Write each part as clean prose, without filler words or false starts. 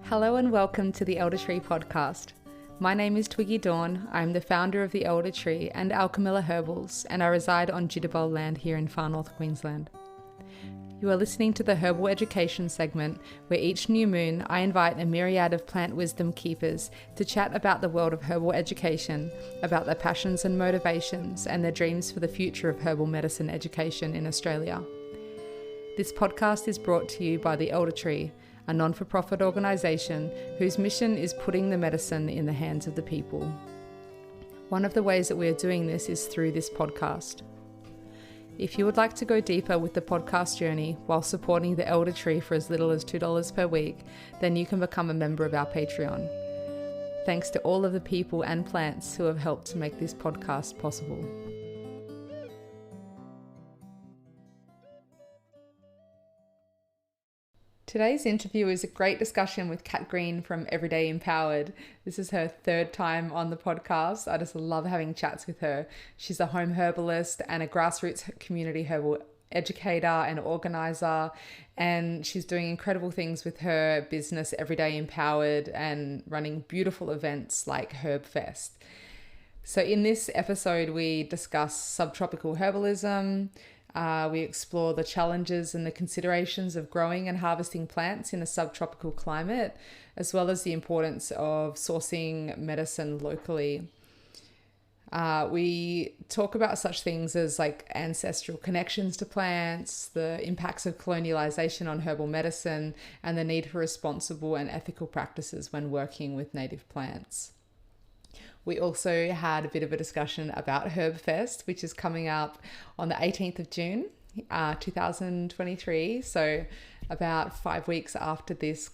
Hello and welcome to the Elder Tree podcast. My name is Twiggy Dawn. I'm the founder of the Elder Tree and Alchemilla Herbals, and I reside on Jitterbug land here in far north Queensland. You are listening to the Herbal Education segment, where each new moon I invite a myriad of plant wisdom keepers to chat about the world of herbal education, about their passions and motivations, and their dreams for the future of herbal medicine education in Australia. This podcast is brought to you by the Elder Tree, a non-for-profit organisation whose mission is putting the medicine in the hands of the people. One of the ways that we are doing this is through this podcast. If you would like to go deeper with the podcast journey while supporting the Elder Tree for as little as $2 per week, then you can become a member of our Patreon. Thanks to all of the people and plants who have helped to make this podcast possible. Today's interview is a great discussion with Kat Green from Everyday Empowered. This is her third time on the podcast. I just love having chats with her. She's a home herbalist and a grassroots community herbal educator and organiser, and she's doing incredible things with her business Everyday Empowered and running beautiful events like Herbfest. So in this episode, we discuss subtropical herbalism. We explore the challenges and the considerations of growing and harvesting plants in a subtropical climate, as well as the importance of sourcing medicine locally. We talk about such things as like ancestral connections to plants, the impacts of colonization on herbal medicine, and the need for responsible and ethical practices when working with native plants. We also had a bit of a discussion about Herbfest, which is coming up on the 18th of June, 2023. So about 5 weeks after this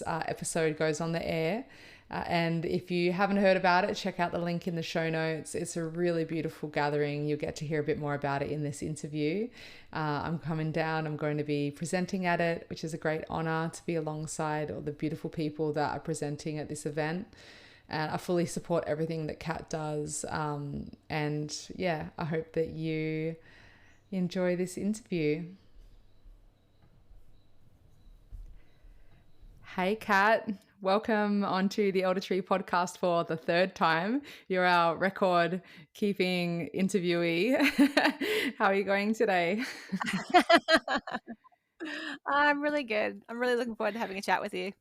episode goes on the air. And if you haven't heard about it, check out the link in the show notes. It's a really beautiful gathering. You'll get to hear a bit more about it in this interview. I'm coming down. I'm going to be presenting at it, which is a great honor to be alongside all the beautiful people that are presenting at this event. And I fully support everything that Kat does. And yeah, I hope that you enjoy this interview. Hey, Kat. Welcome onto the Elder Tree podcast for the third time. You're our record-keeping interviewee. How are you going today? I'm really good. I'm really looking forward to having a chat with you.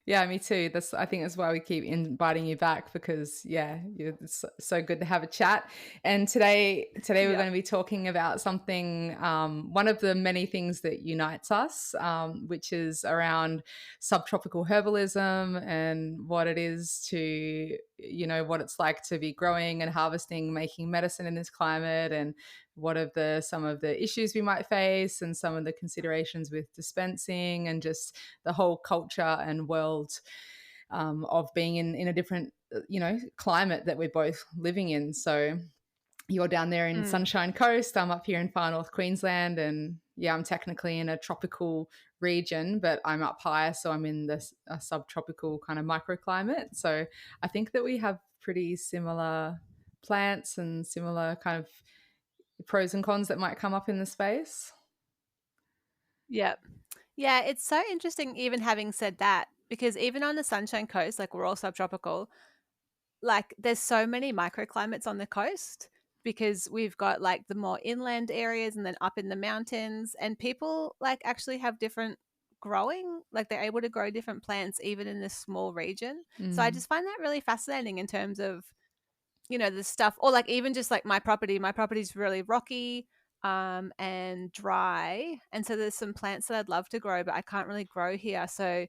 Yeah, me too. I think that's why we keep inviting you back, because it's so good to have a chat. And today we're going to be talking about something, one of the many things that unites us, which is around subtropical herbalism and what it is to, what it's like to be growing and harvesting, making medicine in this climate, and what are some of the issues we might face, and some of the considerations with dispensing, and just the whole culture and world of being in a different, climate that we're both living in. So you're down there in Sunshine Coast. I'm up here in far north Queensland, and yeah, I'm technically in a tropical region, but I'm up higher, so I'm in the subtropical kind of microclimate. So I think that we have pretty similar plants and similar kind of pros and cons that might come up in the space. Yeah, it's so interesting even having said that, because even on the Sunshine Coast, like we're all subtropical, like there's so many microclimates on the coast, because we've got like the more inland areas and then up in the mountains, and people like actually have different growing, like they're able to grow different plants even in this small region. So I just find that really fascinating in terms of, the stuff, or like even just like my property's really rocky and dry, and so there's some plants that I'd love to grow but I can't really grow here. So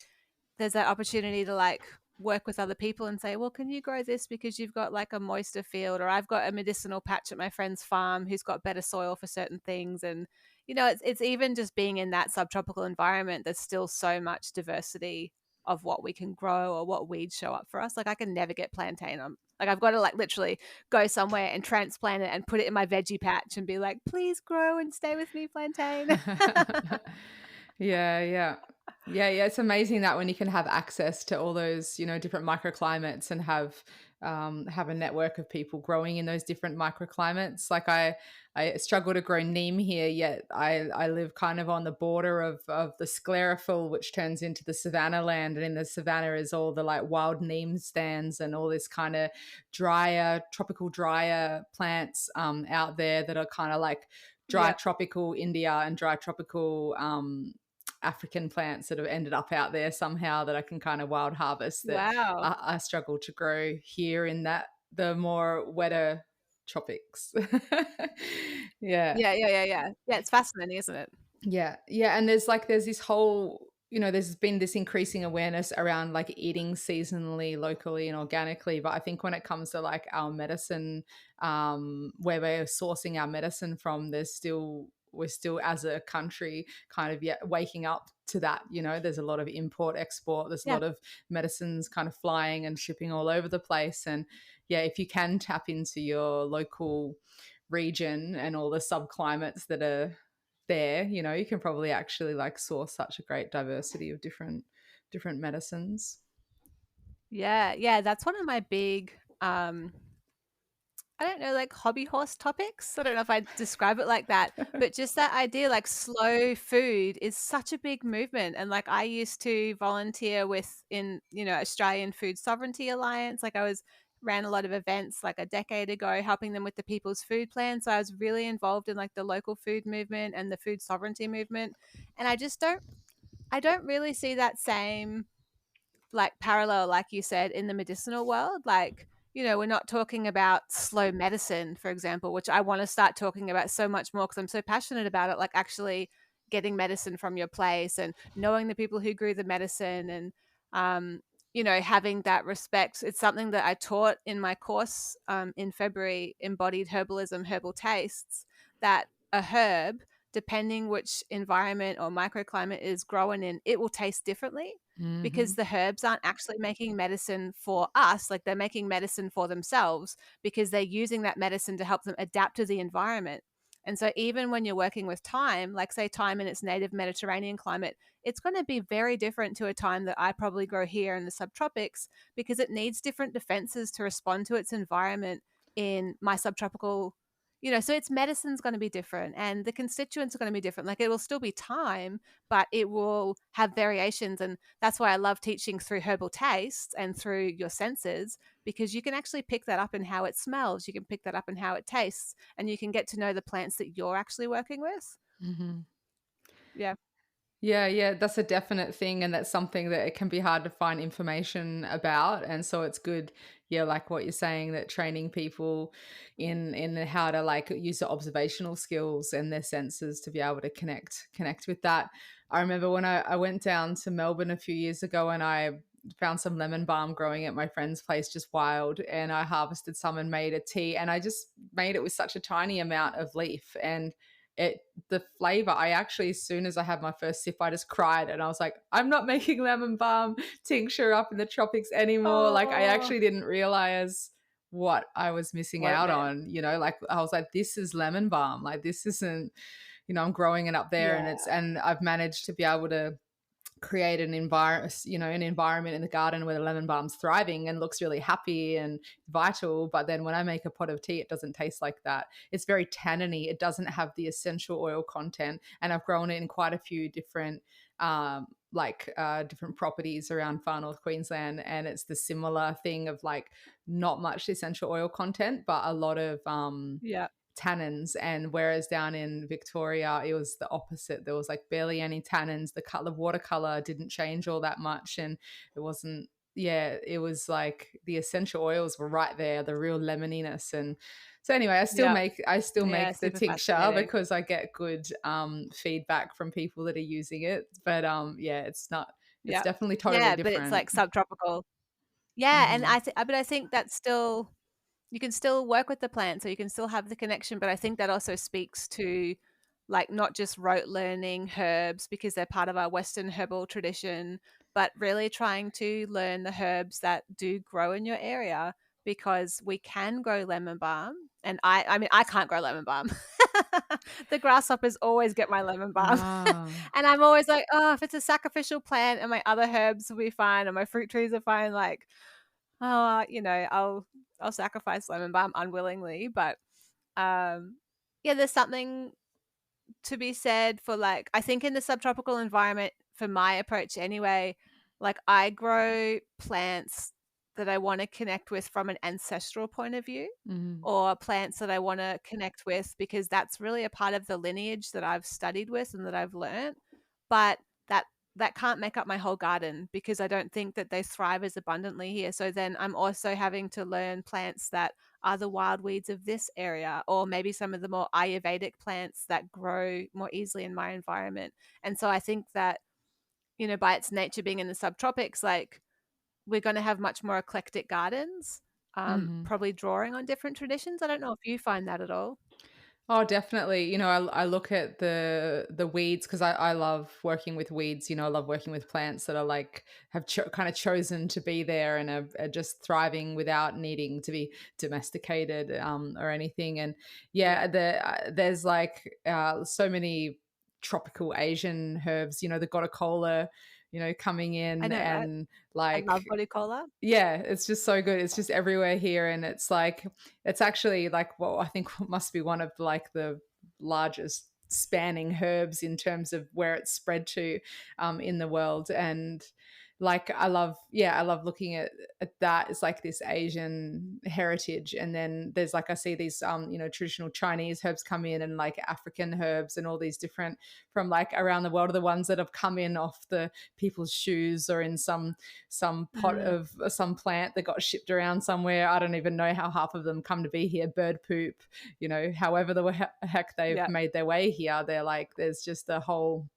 there's that opportunity to like work with other people and say, well, can you grow this because you've got like a moister field, or I've got a medicinal patch at my friend's farm who's got better soil for certain things. And it's even just being in that subtropical environment, there's still so much diversity of what we can grow or what weeds show up for us. Like I can never get plantain. I've got to like literally go somewhere and transplant it and put it in my veggie patch and be like, please grow and stay with me, plantain. Yeah. Yeah, yeah, it's amazing that when you can have access to all those, different microclimates and have a network of people growing in those different microclimates. Like I struggle to grow neem here, yet I live kind of on the border of the sclerophyll, which turns into the savanna land, and in the savanna is all the like wild neem stands and all this kind of tropical drier plants out there that are kind of like dry Yeah. tropical India and dry tropical African plants that have ended up out there somehow that I can kind of wild harvest that Wow. I struggle to grow here in the more wetter tropics. Yeah. Yeah, it's fascinating, isn't it? Yeah. Yeah. And there's this whole, there's been this increasing awareness around like eating seasonally, locally, and organically. But I think when it comes to like our medicine, where we're sourcing our medicine from, we're still as a country kind of yet waking up to that. There's a lot of import, export, there's a Yeah. lot of medicines kind of flying and shipping all over the place. And yeah, if you can tap into your local region and all the subclimates that are there, you can probably actually like source such a great diversity of different medicines. Yeah, yeah, that's one of my big I don't know, like hobby horse topics. I don't know if I'd describe it like that, but just that idea, like slow food is such a big movement. And like I used to volunteer with in, Australian Food Sovereignty Alliance. Like ran a lot of events like a decade ago, helping them with the People's Food Plan. So I was really involved in like the local food movement and the food sovereignty movement. And I don't really see that same like parallel, like you said, in the medicinal world. Like, we're not talking about slow medicine, for example, which I want to start talking about so much more because I'm so passionate about it. Like actually getting medicine from your place and knowing the people who grew the medicine and having that respect. It's something that I taught in my course in February, embodied herbalism, herbal tastes, that a herb, depending which environment or microclimate is grown in, it will taste differently because Hmm. the herbs aren't actually making medicine for us. Like they're making medicine for themselves because they're using that medicine to help them adapt to the environment. And so even when you're working with thyme, like say thyme in its native Mediterranean climate, it's going to be very different to a thyme that I probably grow here in the subtropics because it needs different defenses to respond to its environment in my subtropical, so its medicine's going to be different and the constituents are going to be different. Like it will still be thyme, but it will have variations. And that's why I love teaching through herbal tastes and through your senses, because you can actually pick that up in how it smells. You can pick that up in how it tastes, and you can get to know the plants that you're actually working with. Hmm. Yeah. Yeah, yeah, that's a definite thing, and that's something that it can be hard to find information about, and so it's good, yeah, like what you're saying, that training people in how to like use the observational skills and their senses to be able to connect with that. I remember when I went down to Melbourne a few years ago, and I found some lemon balm growing at my friend's place, just wild, and I harvested some and made a tea, and I just made it with such a tiny amount of leaf, and it the flavor, I actually, as soon as I had my first sip, I just cried and I was like, I'm not making lemon balm tincture up in the tropics anymore. Like I Oh, actually didn't realize what I was missing what it out meant. on, like I was like, this is lemon balm, like this isn't, I'm growing it up there, and Yeah. and I've managed to be able to create an environment in the garden where the lemon balm's thriving and looks really happy and vital. But then when I make a pot of tea, it doesn't taste like that. It's very tanniny. It doesn't have the essential oil content, and I've grown it in quite a few different different properties around far north Queensland, and it's the similar thing of like not much essential oil content but a lot of Yeah. tannins. And whereas down in Victoria it was the opposite, there was like barely any tannins, the color watercolor didn't change all that much, and it wasn't, yeah, it was like the essential oils were right there, the real lemoniness. And so anyway, Yeah. I still Yeah. make the Super tincture fascinating. because I get good feedback from people that are using it. But yeah, it's Yeah. definitely totally Yeah. But it's different. like subtropical. Yeah. And Hmm. but I think that's still, you can still work with the plant, so you can still have the connection. But I think that also speaks to like not just rote learning herbs because they're part of our Western herbal tradition, but really trying to learn the herbs that do grow in your area, because we can grow lemon balm. And I mean, I can't grow lemon balm. The grasshoppers always get my lemon balm. Ah. And I'm always like, oh, if it's a sacrificial plant and my other herbs will be fine and my fruit trees are fine, like, oh, I'll sacrifice lemon balm unwillingly. But yeah, there's something to be said for, like, I think in the subtropical environment, for my approach anyway, like, I grow plants that I want to connect with from an ancestral point of view, Mhm. or plants that I want to connect with because that's really a part of the lineage that I've studied with and that I've learned. But that that can't make up my whole garden because I don't think that they thrive as abundantly here. So then I'm also having to learn plants that are the wild weeds of this area, or maybe some of the more Ayurvedic plants that grow more easily in my environment. And so I think that, by its nature being in the subtropics, like, we're going to have much more eclectic gardens, Mhm. probably drawing on different traditions. I don't know if you find that at all. Oh, definitely. I look at the weeds because I love working with weeds. I love working with plants that are like have kind of chosen to be there and are just thriving without needing to be domesticated or anything. And Yeah, yeah, there's like so many tropical Asian herbs. The gotakola, coming I in know, right? and I love like body cola. yeah, it's just so good. It's just everywhere here, and it's like it's actually like well, I think must be one of like the largest spanning herbs in terms of where it's spread to in the world. And like I love looking at that. It's like this Asian heritage, and then there's like I see these traditional Chinese herbs come in, and like African herbs, and all these different from like around the world are the ones that have come in off the people's shoes or in some pot Mm, of some plant that got shipped around somewhere. I don't even know how half of them come to be here. Bird poop, however the heck they've yeah, made their way here. They're like, there's just a whole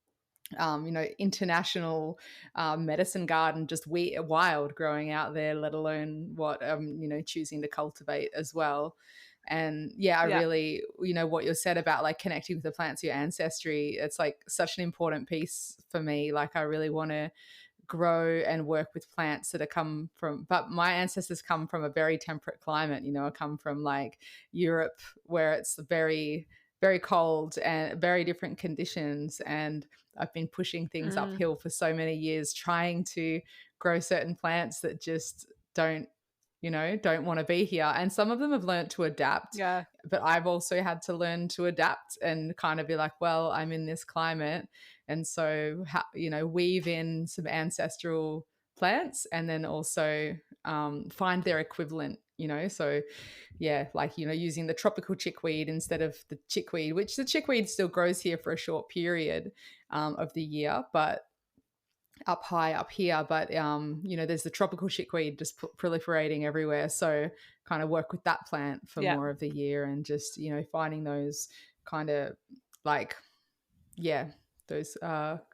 international medicine garden just wild growing out there, let alone what choosing to cultivate as well. And yeah, I yeah, really, what you said about like connecting with the plants, your ancestry, it's like such an important piece for me. Like I really want to grow and work with plants that are come from, but my ancestors come from a very temperate climate. I come from like Europe, where it's very very cold and very different conditions, and I've been pushing things mm, uphill for so many years trying to grow certain plants that just don't want to be here. And some of them have learned to adapt, yeah, but I've also had to learn to adapt and kind of be like, well, I'm in this climate, and so weave in some ancestral plants and then also find their equivalent. So yeah, like using the tropical chickweed instead of the chickweed, which the chickweed still grows here for a short period of the year, but up high up here. But there's the tropical chickweed just proliferating everywhere, so kind of work with that plant for yeah. more of the year, and just finding those kind of like yeah, those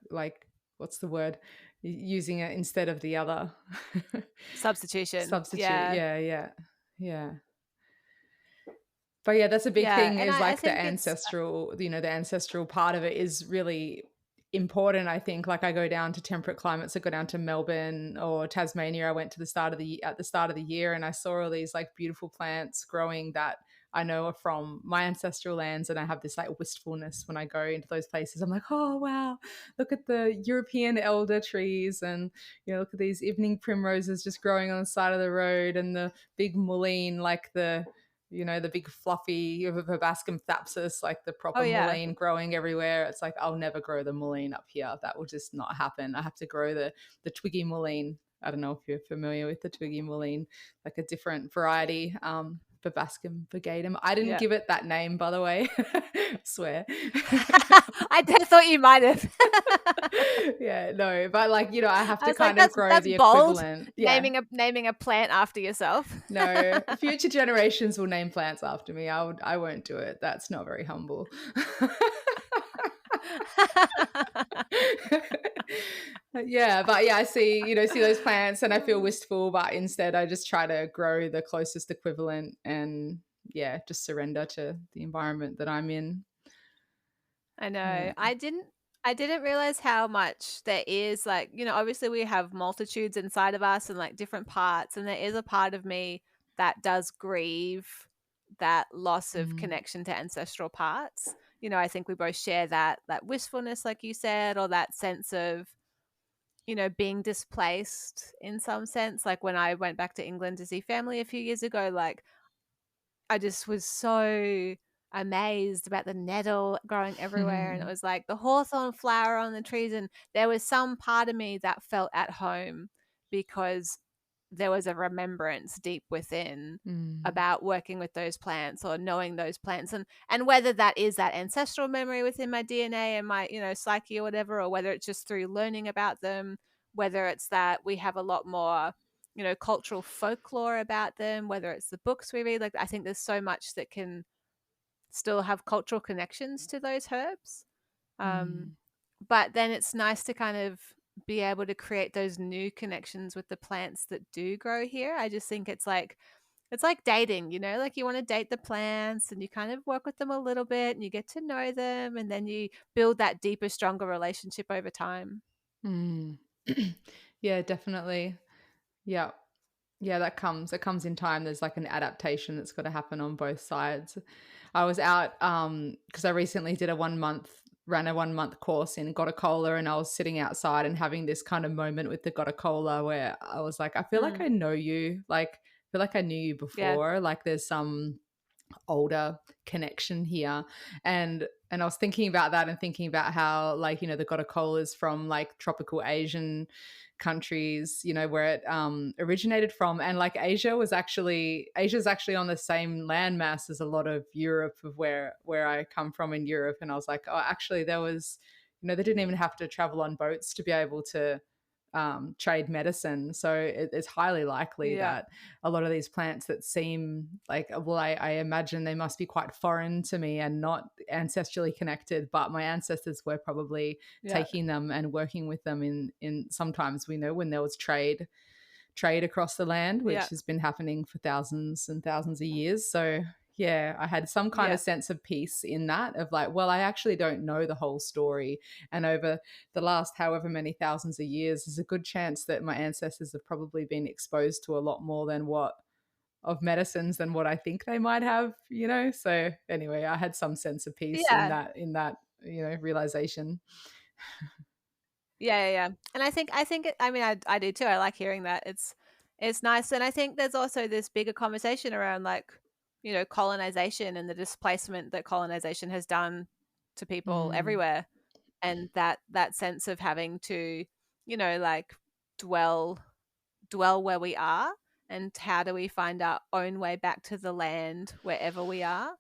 like what's the word, using it instead of the other Substitution. substitute. Yeah, Yeah. But yeah, that's a big yeah. thing And is I like the think it's ancestral, the ancestral part of it is really important. I think like I go down to temperate climates, I go down to Melbourne or Tasmania. I went to at the start of the year, and I saw all these like beautiful plants growing that I know are from my ancestral lands, and I have this like wistfulness when I go into those places. I'm like, oh wow, look at the European elder trees, and look at these evening primroses just growing on the side of the road, and the big mullein, like the big fluffy Verbascum thapsus, like the oh proper yeah. mullein growing everywhere. It's like I'll never grow the mullein up here. That will just not happen. I have to grow the twiggy mullein. I don't know if you're familiar with the twiggy mullein, like a different variety. Verbascum virgatum. I didn't Yeah. give it that name, by the way. I swear. Thought you might have. Yeah, no, but like I have I to was like, kind of grow that's the bold. equivalent. Yeah, Naming a plant after yourself. no, future generations will name plants after me. I won't do it. That's not very humble. Yeah, but yeah, I see those plants and I feel wistful, but instead I just try to grow the closest equivalent and yeah, just surrender to the environment that I'm in. I know. Yeah. I didn't realize how much there is, like, obviously we have multitudes inside of us and like different parts, and there is a part of me that does grieve that loss of Mm. connection to ancestral parts. I think we both share that wistfulness, like you said, or that sense of, being displaced in some sense. Like when I went back to England to see family a few years ago, like I just was so amazed about the nettle growing everywhere. And it was like the hawthorn flower on the trees. And there was some part of me that felt at home because there was a remembrance deep within Mm. about working with those plants or knowing those plants, and whether that is that ancestral memory within my DNA and my psyche or whatever, or whether it's just through learning about them, whether it's that we have a lot more cultural folklore about them, whether it's the books we read. Like, I think there's so much that can still have cultural connections to those herbs. Um, Mm. but then it's nice to kind of be able to create those new connections with the plants that do grow here. I just think it's like dating, like you want to date the plants and you kind of work with them a little bit and you get to know them and then you build that deeper, stronger relationship over time. Mm. Yeah, definitely. Yeah. Yeah, that comes in time. There's like an adaptation that's got to happen on both sides. I was out because I recently did ran a 1 month course in Gotta Cola, and I was sitting outside and having this kind of moment with the Gotta Cola where I was like, I feel like Mm, I know you. Like I feel like I knew you yeah. before. Like there's some older connection here. And I was thinking about that and thinking about how, like, the Gotta Cola is from like tropical Asian countries, where it originated from. And like Asia's actually on the same landmass as a lot of Europe, of where I come from in Europe. And I was like, oh, actually there was, they didn't even have to travel on boats to be able to trade medicine. So it's highly likely Yeah. that a lot of these plants that seem like, well, I imagine they must be quite foreign to me and not ancestrally connected, but my ancestors were probably Yeah. taking them and working with them in sometimes we know when there was trade across the land, Yeah. which has been happening for thousands and thousands of years. So yeah, I had some kind Yeah. of sense of peace in that, of like, well, I actually don't know the whole story. And over the last however many thousands of years, there's a good chance that my ancestors have probably been exposed to a lot more than what of medicines than what I think they might have. So anyway, I had some sense of peace in Yeah. that realization. Yeah, yeah, yeah. And I mean, I do too. I like hearing that. It's nice. And I think there's also this bigger conversation around like, colonization and the displacement that colonization has done to people Mm, everywhere. And that sense of having to, like dwell dwell where we are, and how do we find our own way back to the land wherever we are,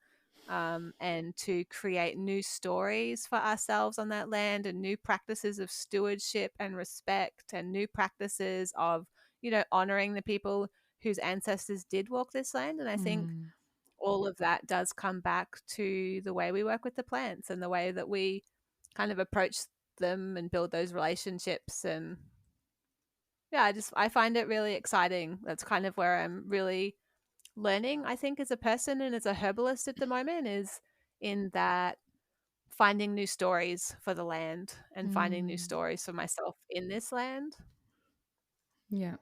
and to create new stories for ourselves on that land and new practices of stewardship and respect and new practices of honoring the people whose ancestors did walk this land. And I think mm, all of that does come back to the way we work with the plants and the way that we kind of approach them and build those relationships. And yeah, I find it really exciting. That's kind of where I'm really learning, I think, as a person and as a herbalist at the moment, is in that finding new stories for the land and finding new mm. stories for myself in this land. Yeah.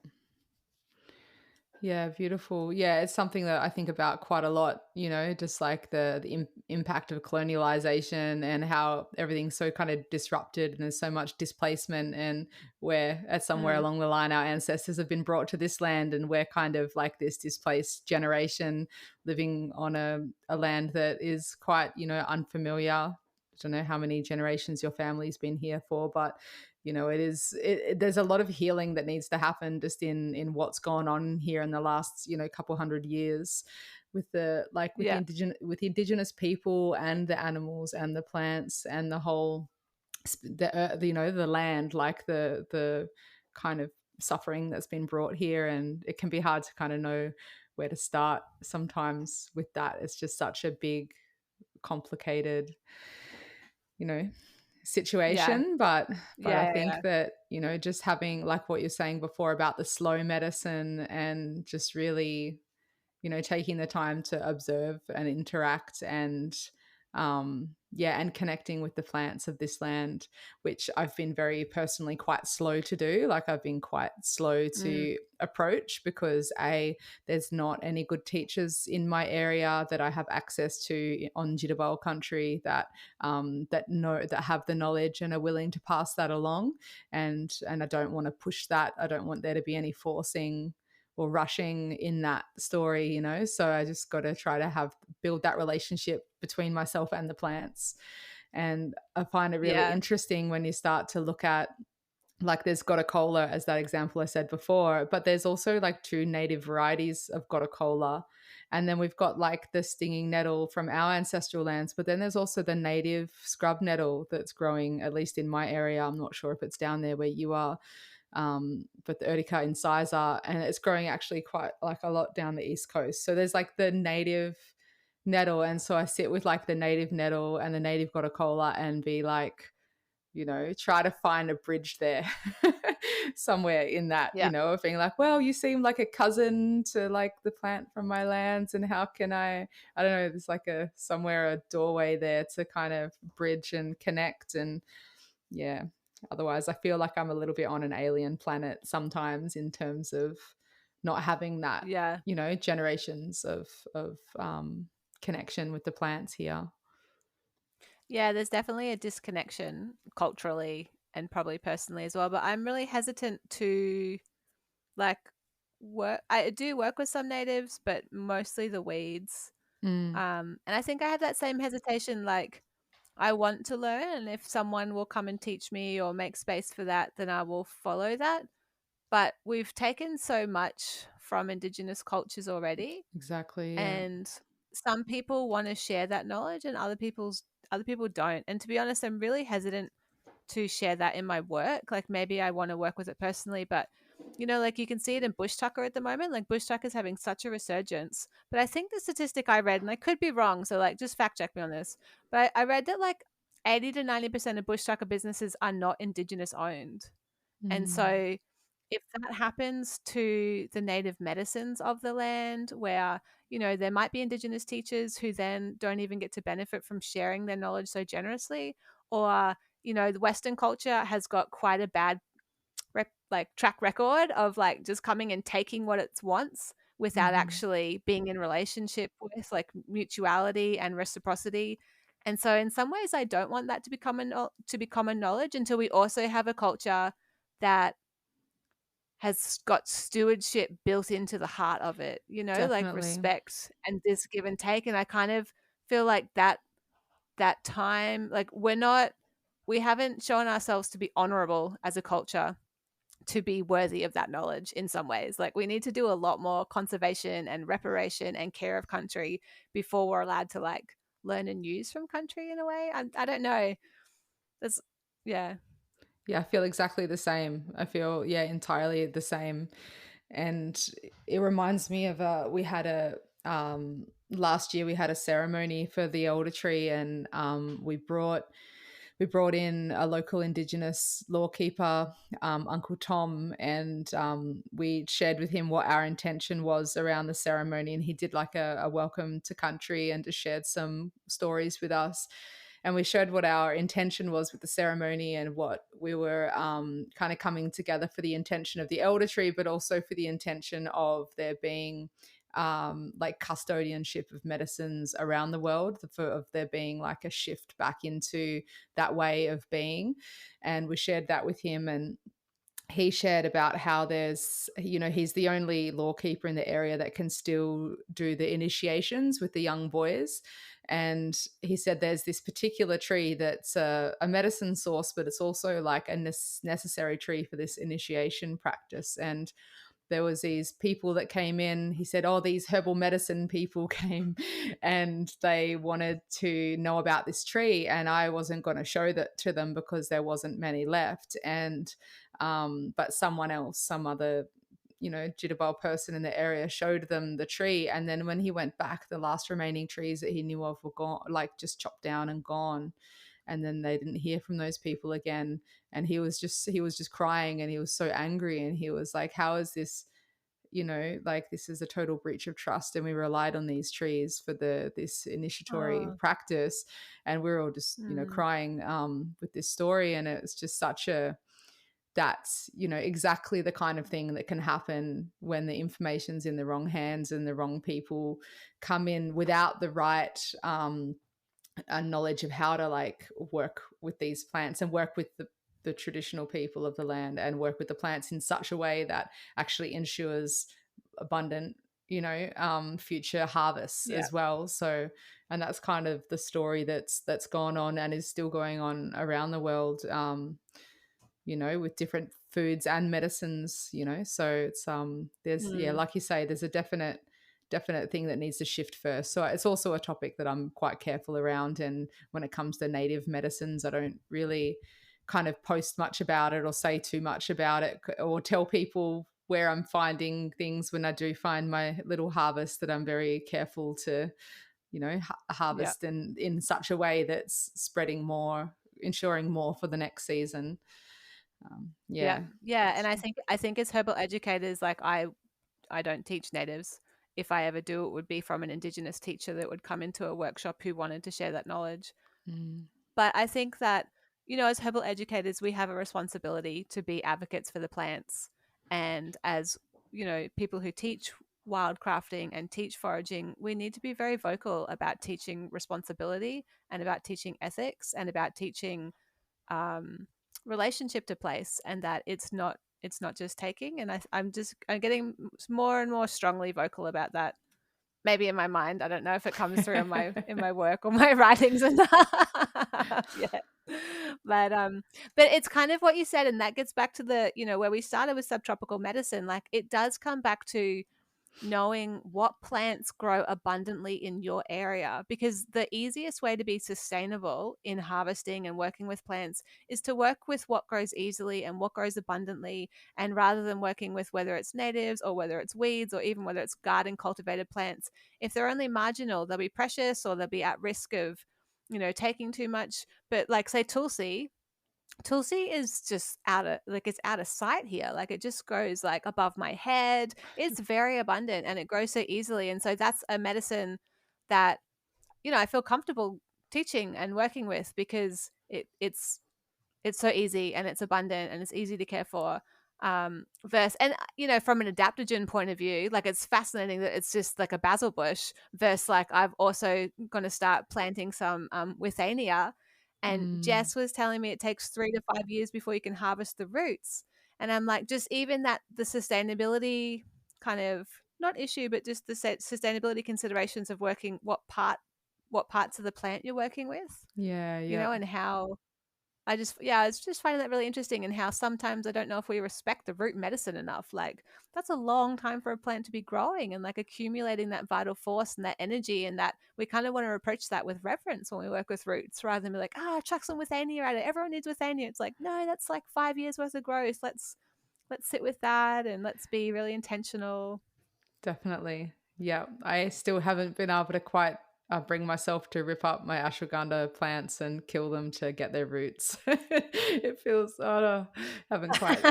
Yeah, beautiful. Yeah, it's something that I think about quite a lot, just like the impact of colonialization and how everything's so kind of disrupted and there's so much displacement, and where at somewhere Mm, along the line our ancestors have been brought to this land and we're kind of like this displaced generation living on a land that is quite unfamiliar. I don't know how many generations your family's been here for, but there's a lot of healing that needs to happen just in what's gone on here in the last couple hundred years with the like yeah, with the indigenous people and the animals and the plants and the whole the land, like the kind of suffering that's been brought here. And it can be hard to kind of know where to start sometimes with that. It's just such a big, complicated you know yeah, situation. But I yeah, think yeah, that just having, like what you're saying before about the slow medicine, and just really taking the time to observe and interact, and yeah, and connecting with the plants of this land, which I've been very personally quite slow to do. Like I've been quite slow Mm, to approach because there's not any good teachers in my area that I have access to on Jitterbug country that that have the knowledge and are willing to pass that along. And I don't want to push that. I don't want there to be any forcing or rushing in that story, you know. So I just got to try to build that relationship between myself and the plants. And I find it really yeah, interesting when you start to look at, like, there's Gotacola as that example I said before, but there's also like two native varieties of Gotacola. And then we've got like the stinging nettle from our ancestral lands, but then there's also the native scrub nettle that's growing, at least in my area. I'm not sure if it's down there where you are, but the Urtica incisor, and it's growing actually quite like a lot down the east coast. So there's like the native nettle, and so I sit with like the native nettle and the native Gotacola and be like, you know, try to find a bridge there somewhere in that, you yeah, know, of being like, well, you seem like a cousin to like the plant from my lands, and how can I don't know, there's like a doorway there to kind of bridge and connect. And yeah, otherwise I feel like I'm a little bit on an alien planet sometimes in terms of not having that, yeah. you know, generations of connection with the plants here. Yeah, there's definitely a disconnection culturally and probably personally as well. But I'm really hesitant to like work. I do work with some natives, but mostly the weeds. Mm, And I think I have that same hesitation. Like, I want to learn, and if someone will come and teach me or make space for that, then I will follow that. But we've taken so much from Indigenous cultures already, exactly, yeah. and some people want to share that knowledge, and other people don't. And to be honest, I'm really hesitant to share that in my work. Like maybe I want to work with it personally, but like you can see it in bush tucker at the moment. Like bush tucker is having such a resurgence. But I think the statistic I read, and I could be wrong, so like just fact check me on this. But I read that like 80 to 90% of bush tucker businesses are not Indigenous owned. And Mm. so if that happens to the native medicines of the land, where, there might be Indigenous teachers who then don't even get to benefit from sharing their knowledge so generously, or, the Western culture has got quite a bad track record of like just coming and taking what it wants without Mhm. actually being in relationship with like mutuality and reciprocity. And so in some ways I don't want that to be common knowledge until we also have a culture that has got stewardship built into the heart of it, like Definitely. respect and this give and take. And I kind of feel like that time, like we haven't shown ourselves to be honorable as a culture to be worthy of that knowledge in some ways. Like we need to do a lot more conservation and reparation and care of country before we're allowed to like learn and use from country in a way. I don't know. That's yeah. Yeah, I feel exactly the same. I feel, yeah, entirely the same. And it reminds me of we had a last year we had a ceremony for the elder tree, and we brought in a local Indigenous lawkeeper, Uncle Tom, and we shared with him what our intention was around the ceremony. And he did like a welcome to country and just shared some stories with us. And we showed what our intention was with the ceremony and what we were kind of coming together for the intention of the elder tree, but also for the intention of there being like custodianship of medicines around the world, of there being like a shift back into that way of being. And we shared that with him, and he shared about how there's, you know, he's the only lawkeeper in the area that can still do the initiations with the young boys. And he said there's this particular tree that's a medicine source, but it's also like a necessary tree for this initiation practice. And there was these people that came in. He said, oh, these herbal medicine people came and they wanted to know about this tree, and I wasn't going to show that to them because there wasn't many left. And but someone else, some other, you know, jitterbug person in the area showed them the tree. And then when he went back, the last remaining trees that he knew of were gone, like just chopped down and gone. And then they didn't hear from those people again. And he was just crying, and he was so angry. And he was like, how is this, like this is a total breach of trust, and we relied on these trees for this initiatory Oh, practice, and we're all just mm, crying with this story. And it's just such a that's exactly the kind of thing that can happen when the information's in the wrong hands and the wrong people come in without the right knowledge of how to like work with these plants and work with the traditional people of the land, and work with the plants in such a way that actually ensures abundant future harvests yeah. as well. So, and that's kind of the story that's gone on and is still going on around the world, with different foods and medicines. So it's there's, yeah, Mm, like you say, there's a definite thing that needs to shift first. So it's also a topic that I'm quite careful around. And when it comes to native medicines, I don't really kind of post much about it or say too much about it or tell people where I'm finding things when I do find my little harvest, that I'm very careful to, yeah. harvest in such a way that's spreading more, ensuring more for the next season. Yeah. Yeah. Yeah. And I think as herbal educators, like I don't teach natives. If I ever do, it would be from an Indigenous teacher that would come into a workshop who wanted to share that knowledge. Mm. But I think that, as herbal educators, we have a responsibility to be advocates for the plants. And as, people who teach wildcrafting and teach foraging, we need to be very vocal about teaching responsibility and about teaching ethics and about teaching um, relationship to place, and that it's not just taking. And I'm getting more and more strongly vocal about that. Maybe in my mind, I don't know if it comes through in my work or my writings and yeah. But it's kind of what you said, and that gets back to the where we started with subtropical medicine. Like, it does come back to knowing what plants grow abundantly in your area, because the easiest way to be sustainable in harvesting and working with plants is to work with what grows easily and what grows abundantly, and rather than working with whether it's natives or whether it's weeds or even whether it's garden cultivated plants, if they're only marginal, they'll be precious or they'll be at risk of taking too much. But like, say, Tulsi is just it's out of sight here. Like, it just grows like above my head. It's very abundant and it grows so easily. And so that's a medicine that, I feel comfortable teaching and working with, because it's so easy and it's abundant and it's easy to care for. Versus, and from an adaptogen point of view, like, it's fascinating that it's just like a basil bush, versus like I've also going to start planting some withania, and Mm. Jess was telling me it takes 3 to 5 years before you can harvest the roots. And I'm like, just even that, the sustainability kind of not issue, but just the sustainability considerations of working what parts of the plant you're working with, Yeah, yeah. and how I was just finding that really interesting, and how sometimes I don't know if we respect the root medicine enough. Like, that's a long time for a plant to be growing and like accumulating that vital force and that energy, and that we kind of want to approach that with reverence when we work with roots, rather than be like, chuck some withania at it. Everyone needs withania. It's like, no, that's like 5 years worth of growth. Let's sit with that and let's be really intentional. Definitely. Yeah. I still haven't been able to quite bring myself to rip up my ashwagandha plants and kill them to get their roots. It feels, oh, no, haven't quite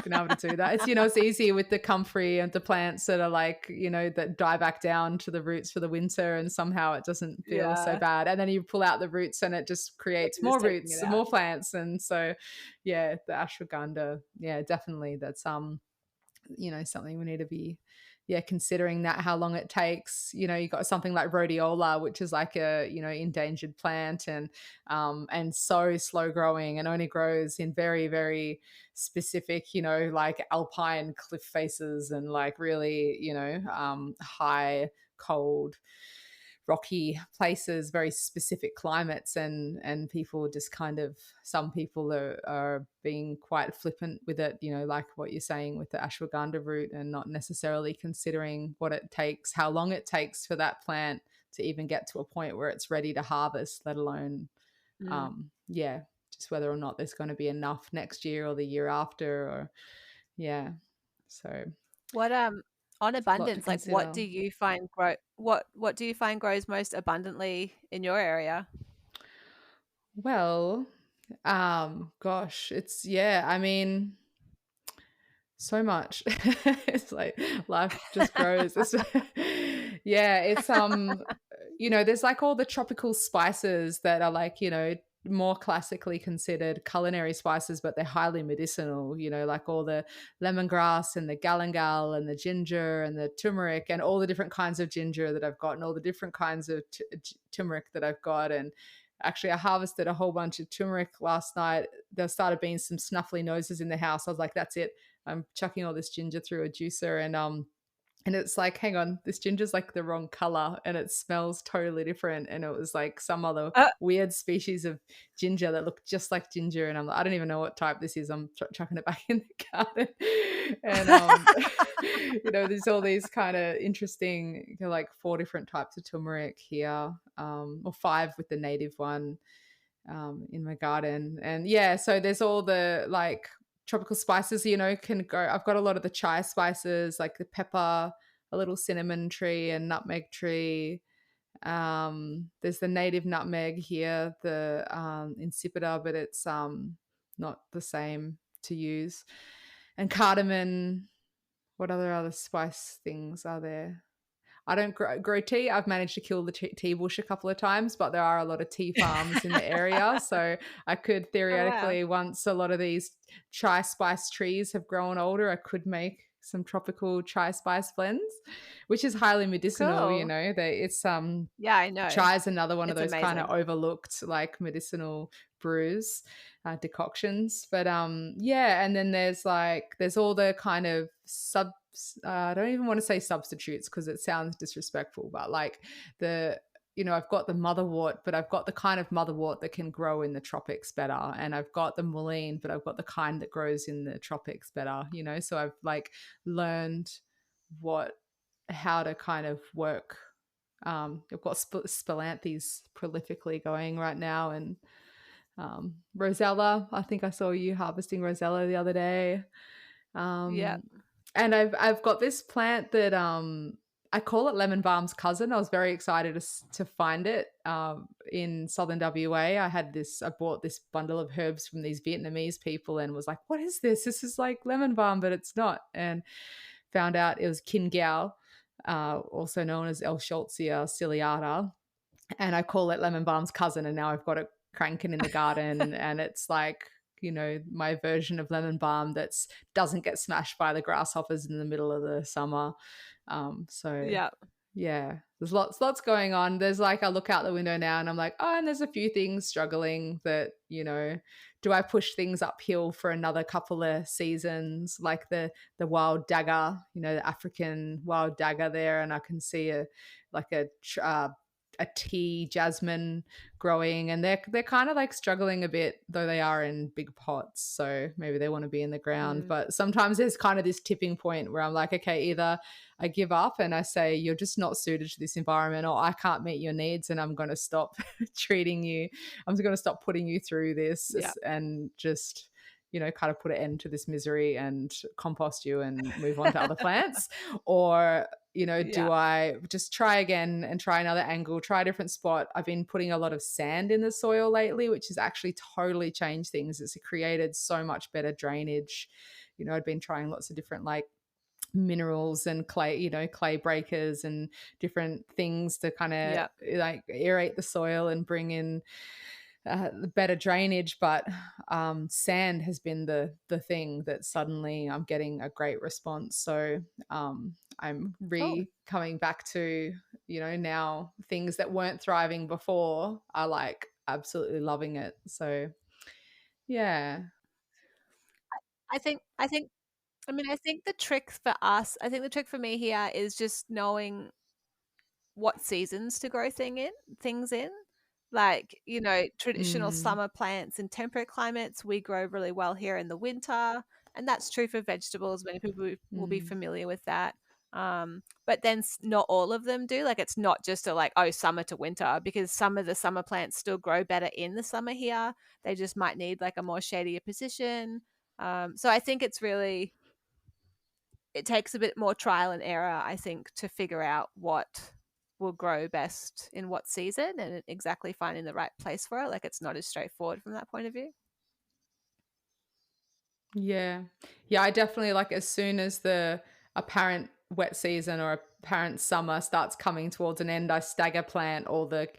been able to do that. It's easier with the comfrey and the plants that are like, that die back down to the roots for the winter, and somehow it doesn't feel so Yeah. bad. And then you pull out the roots and it just creates You're just more taking roots, it out. more plants. And so, yeah, the ashwagandha, yeah, definitely. That's, something we need to be, yeah, considering that, how long it takes. You got something like rhodiola, which is like a endangered plant, and so slow growing and only grows in very, very specific, like alpine cliff faces and like really, high, cold, rocky places, very specific climates. And people just kind of, some people are being quite flippant with it, like what you're saying with the ashwagandha root, and not necessarily considering what it takes, how long it takes for that plant to even get to a point where it's ready to harvest, let alone Mm. yeah, just whether or not there's going to be enough next year or the year after, or yeah. So What on it's a lot to abundance, like, what consider. do you find what do you find grows most abundantly in your area? Well, gosh, it's, yeah, I mean, So much. It's like life just grows. It's yeah, it's there's like all the tropical spices that are like, more classically considered culinary spices, but they're highly medicinal, like all the lemongrass and the galangal and the ginger and the turmeric and all the different kinds of ginger that I've got and all the different kinds of turmeric that I've got. And actually, I harvested a whole bunch of turmeric last night. There started being some snuffly noses in the house. I was like, that's it. I'm chucking all this ginger through a juicer, and it's like, hang on, this ginger's like the wrong color and it smells totally different. And it was like some other Uh, weird species of ginger that looked just like ginger. And I'm like, I don't even know what type this is. I'm chucking it back in the garden. And, there's all these kind of interesting, like 4 different types of turmeric here, or 5 with the native one in my garden. And yeah, so there's all the like tropical spices, can go. I've got a lot of the chai spices, like the pepper, a little cinnamon tree, and nutmeg tree. There's the native nutmeg here, the insipida, but it's not the same to use. And cardamom. What other spice things are there? I don't grow tea. I've managed to kill the tea bush a couple of times, but there are a lot of tea farms in the area. So I could oh wow, theoretically, once a lot of these chai spice trees have grown older, I could make some tropical chai spice blends, which is highly medicinal. cool. It's Yeah, I know. chai is another one of It's those kind of amazing. overlooked like medicinal brews, decoctions. But yeah, and then there's all the kind of I don't even want to say substitutes because it sounds disrespectful, but like the I've got the motherwort, but I've got the kind of motherwort that can grow in the tropics better. And I've got the mullein, but I've got the kind that grows in the tropics better. So I've like learned what how to kind of work. I've got Spilanthes prolifically going right now, and Rosella. I think I saw you harvesting Rosella the other day. Yeah. Um, and I've got this plant that I call it lemon balm's cousin. I was very excited to find it in southern WA. I bought this bundle of herbs from these Vietnamese people and was like, what is this? This is like lemon balm, but it's not. And found out it was Kin Gao, also known as L. Schultzia ciliata. And I call it lemon balm's cousin. And now I've got it cranking in the garden. And it's like, my version of lemon balm that's doesn't get smashed by the grasshoppers in the middle of the summer. So Yeah. yeah, there's lots going on. There's like, I look out the window now and I'm like, oh, and there's a few things struggling that, do I push things uphill for another couple of seasons, like the wild dagger, the African wild dagger there, and I can see a tea jasmine growing, and they're kind of like struggling a bit, though they are in big pots, so maybe they want to be in the ground. Mm, But sometimes there's kind of this tipping point where I'm like, okay, either I give up and I say you're just not suited to this environment, or I can't meet your needs and I'm going to stop treating you. I'm going to stop putting you through this yeah. and just kind of put an end to this misery and compost you and move on to other plants. Or Yeah. do I just try again and try another angle, try a different spot? I've been putting a lot of sand in the soil lately, which has actually totally changed things. It's created so much better drainage. I'd been trying lots of different like minerals and clay breakers and different things to kind of Yeah. like aerate the soil and bring in better drainage. But sand has been the thing that suddenly I'm getting a great response. So I'm Cool. coming back to now things that weren't thriving before are like absolutely loving it. So yeah. I think the trick for us, I think the trick for me here is just knowing what seasons to grow things in. Like, traditional Mm, summer plants in temperate climates, we grow really well here in the winter. And that's true for vegetables. Many people will be mm, familiar with that. But then not all of them do. Like, it's not just like, oh, summer to winter, because some of the summer plants still grow better in the summer here. They just might need like a more shadier position. So I think it takes a bit more trial and error, I think, to figure out what will grow best in what season and exactly finding the right place for it. Like, it's not as straightforward from that point of view. Yeah. Yeah, I definitely like as soon as the apparent wet season or apparent summer starts coming towards an end, I stagger plant all the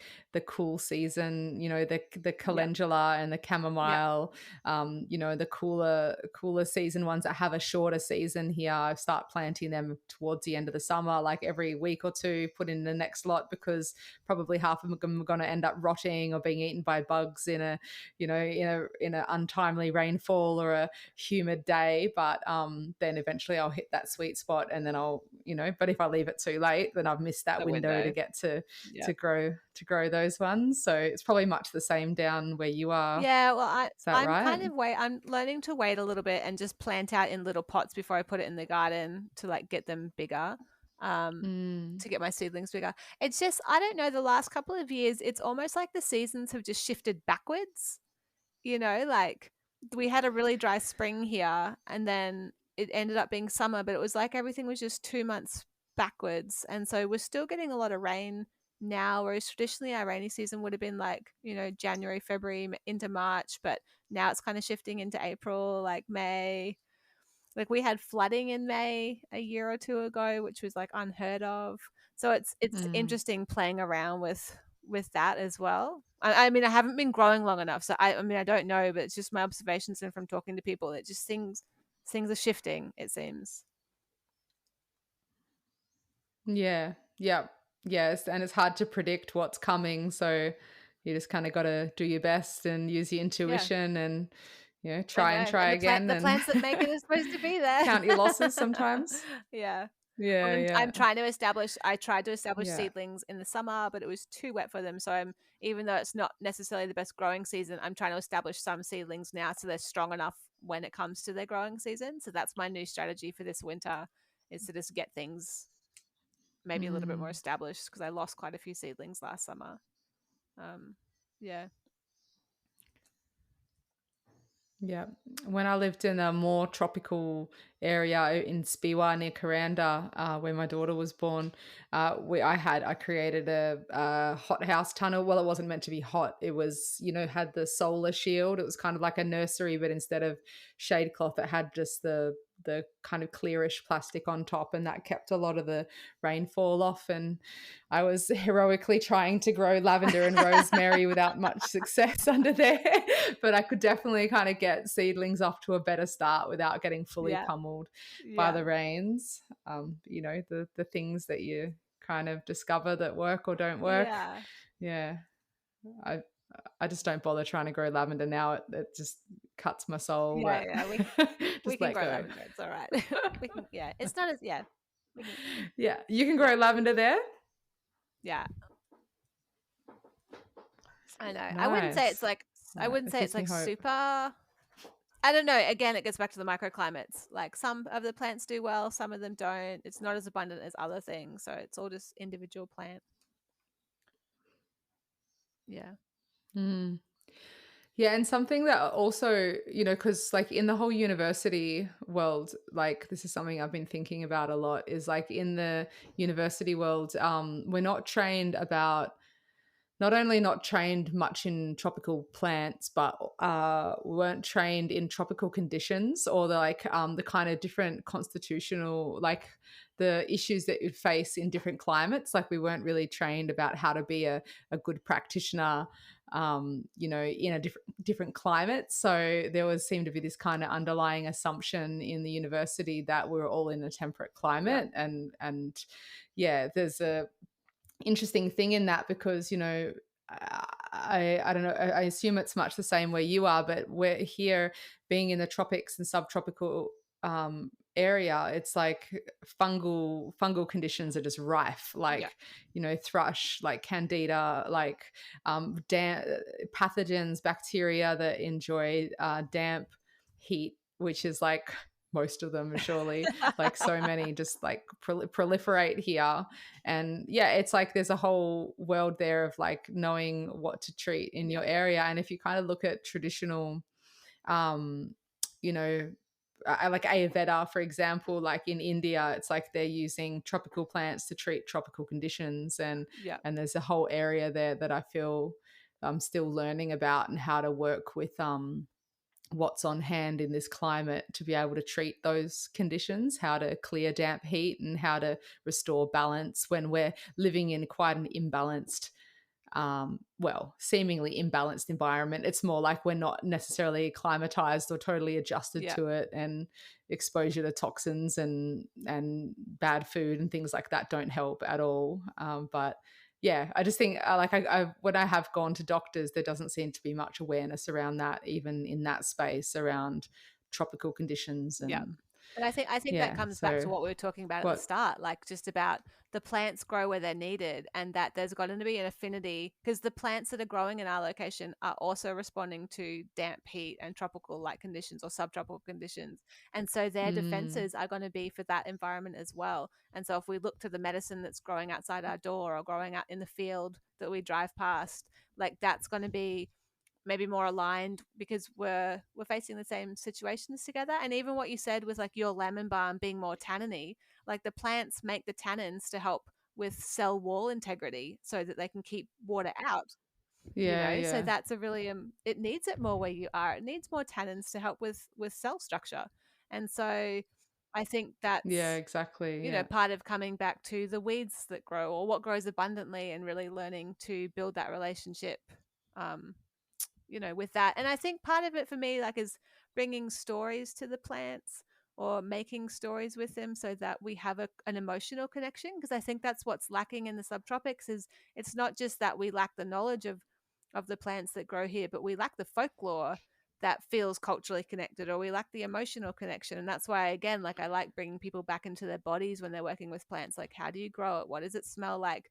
cool season, the Yep. calendula and the Yep. chamomile, the cooler season ones that have a shorter season here. I start planting them towards the end of the summer, like every week or two, put in the next lot because probably half of them are going to end up rotting or being eaten by bugs in a untimely rainfall or a humid day, but then eventually I'll hit that sweet spot, and then but if I leave it too late, then I've missed that The window to window. get to Yep. to grow to grow those ones. So it's probably much the same down where you are. Yeah, well, Is that right? I'm learning to wait a little bit and just plant out in little pots before I put it in the garden to like get them bigger, Mm, to get my seedlings bigger. It's just I don't know, the last couple of years, it's almost like the seasons have just shifted backwards. Like we had a really dry spring here and then it ended up being summer, but it was like everything was just 2 months backwards. And so we're still getting a lot of rain now, whereas traditionally our rainy season would have been like, January, February into March, but now it's kind of shifting into April, like May. Like we had flooding in May a year or two ago, which was like unheard of. So it's mm. interesting playing around with that as well. I mean, I haven't been growing long enough, so I mean, I don't know, but it's just my observations and from talking to people. It just things are shifting. It seems. Yeah. Yeah. Yes, and it's hard to predict what's coming, so you just kind of got to do your best and use your Yeah, intuition and I try and know. try And again the and plants that make it are supposed to be there. count your losses sometimes. Yeah. Yeah, I'm yeah. trying to establish I tried to establish Yeah. seedlings in the summer, but it was too wet for them. So I'm even though it's not necessarily the best growing season, I'm trying to establish some seedlings now so they're strong enough when it comes to their growing season. So that's my new strategy for this winter is to just get things maybe a little bit more Mm. established because I lost quite a few seedlings last summer. Um, yeah. Yeah. When I lived in a more tropical area in Spiwa near Kuranda, where my daughter was born, I created a hothouse tunnel. Well, it wasn't meant to be hot. It was, had the solar shield. It was kind of like a nursery, but instead of shade cloth, it had just the kind of clearish plastic on top, and that kept a lot of the rainfall off. And I was heroically trying to grow lavender and rosemary without much success under there, but I could definitely kind of get seedlings off to a better start without getting fully Yeah. pummeled by Yeah. the rains. The things that you kind of discover that work or don't work. Yeah. Yeah, I I just don't bother trying to grow lavender now. It just cuts my soul, Yeah. but Yeah. We just can let grow go. lavender. It's all right. We can yeah. It's not as yeah. We can Yeah, you can yeah. grow lavender there. Yeah. I know. Nice. I wouldn't It say it's gives me like hope. super I don't know. Again, it gets back to the microclimates. Like some of the plants do well, some of them don't. It's not as abundant as other things. So it's all just individual plant. Yeah. Mm. Yeah, and something that also, because like in the whole university world, like this is something I've been thinking about a lot, is like in the university world, we're not trained about not only not trained much in tropical plants, but weren't trained in tropical conditions or the kind of different constitutional like the issues that you face in different climates. Like we weren't really trained about how to be a good practitioner, in a different climate. So there was seemed to be this kind of underlying assumption in the university that we're all in a temperate Yeah. climate, and yeah, there's a interesting thing in that because I don't know, I assume it's much the same where you are, but we're here being in the tropics and subtropical area. It's like fungal conditions are just rife, Yeah. like thrush, like candida, like pathogens, bacteria that enjoy damp heat, which is like most of them surely, like so many just like proliferate here. And yeah, it's like there's a whole world there of like knowing what to treat in Yeah. your area. And if you kind of look at traditional um you know I like Ayurveda, for example, like in India, it's like they're using tropical plants to treat tropical conditions, Yeah. and there's a whole area there that I feel I'm still learning about and how to work with what's on hand in this climate to be able to treat those conditions, how to clear damp heat and how to restore balance when we're living in quite an imbalanced, well, seemingly imbalanced environment. It's more like we're not necessarily acclimatized or totally adjusted Yeah. to it, and exposure to toxins and bad food and things like that don't help at all. But yeah, I just think I when I have gone to doctors, there doesn't seem to be much awareness around that, even in that space around tropical conditions. Yeah. And But I think that yeah, comes back to so what we were talking about at the what start, like just about the plants grow where they're needed and that there's got to be an affinity because the plants that are growing in our location are also responding to damp heat and tropical like conditions or subtropical conditions. And so their mm, defenses are going to be for that environment as well. And so if we look to the medicine that's growing outside our door or growing out in the field that we drive past, like that's going to be maybe more aligned because we're facing the same situations together. And even what you said with like your lemon balm being more tanniny, like the plants make the tannins to help with cell wall integrity so that they can keep water out, yeah, so yeah, that's a really it needs it more where you are. It needs more tannins to help with cell structure. And so I think yeah, that's exactly, yeah. part of coming back to the weeds that grow or what grows abundantly and really learning to build that relationship, um, with that. And I think part of it for me, like, is bringing stories to the plants or making stories with them so that we have an emotional connection. Because I think that's what's lacking in the subtropics is it's not just that we lack the knowledge of the plants that grow here, but we lack the folklore that feels culturally connected or we lack the emotional connection. And that's why again, like, I like bringing people back into their bodies when they're working with plants. Like, how do you grow it? What does it smell like?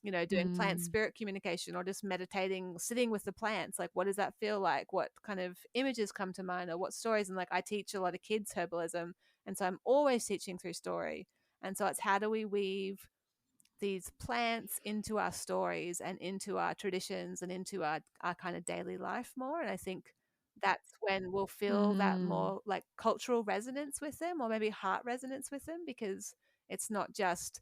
Doing plant Mm, spirit communication or just meditating, sitting with the plants. Like, what does that feel like? What kind of images come to mind or what stories? And like, I teach a lot of kids herbalism. And so I'm always teaching through story. And so it's how do we weave these plants into our stories and into our traditions and into our kind of daily life more. And I think that's when we'll feel that mm, more like cultural resonance with them or maybe heart resonance with them because it's not just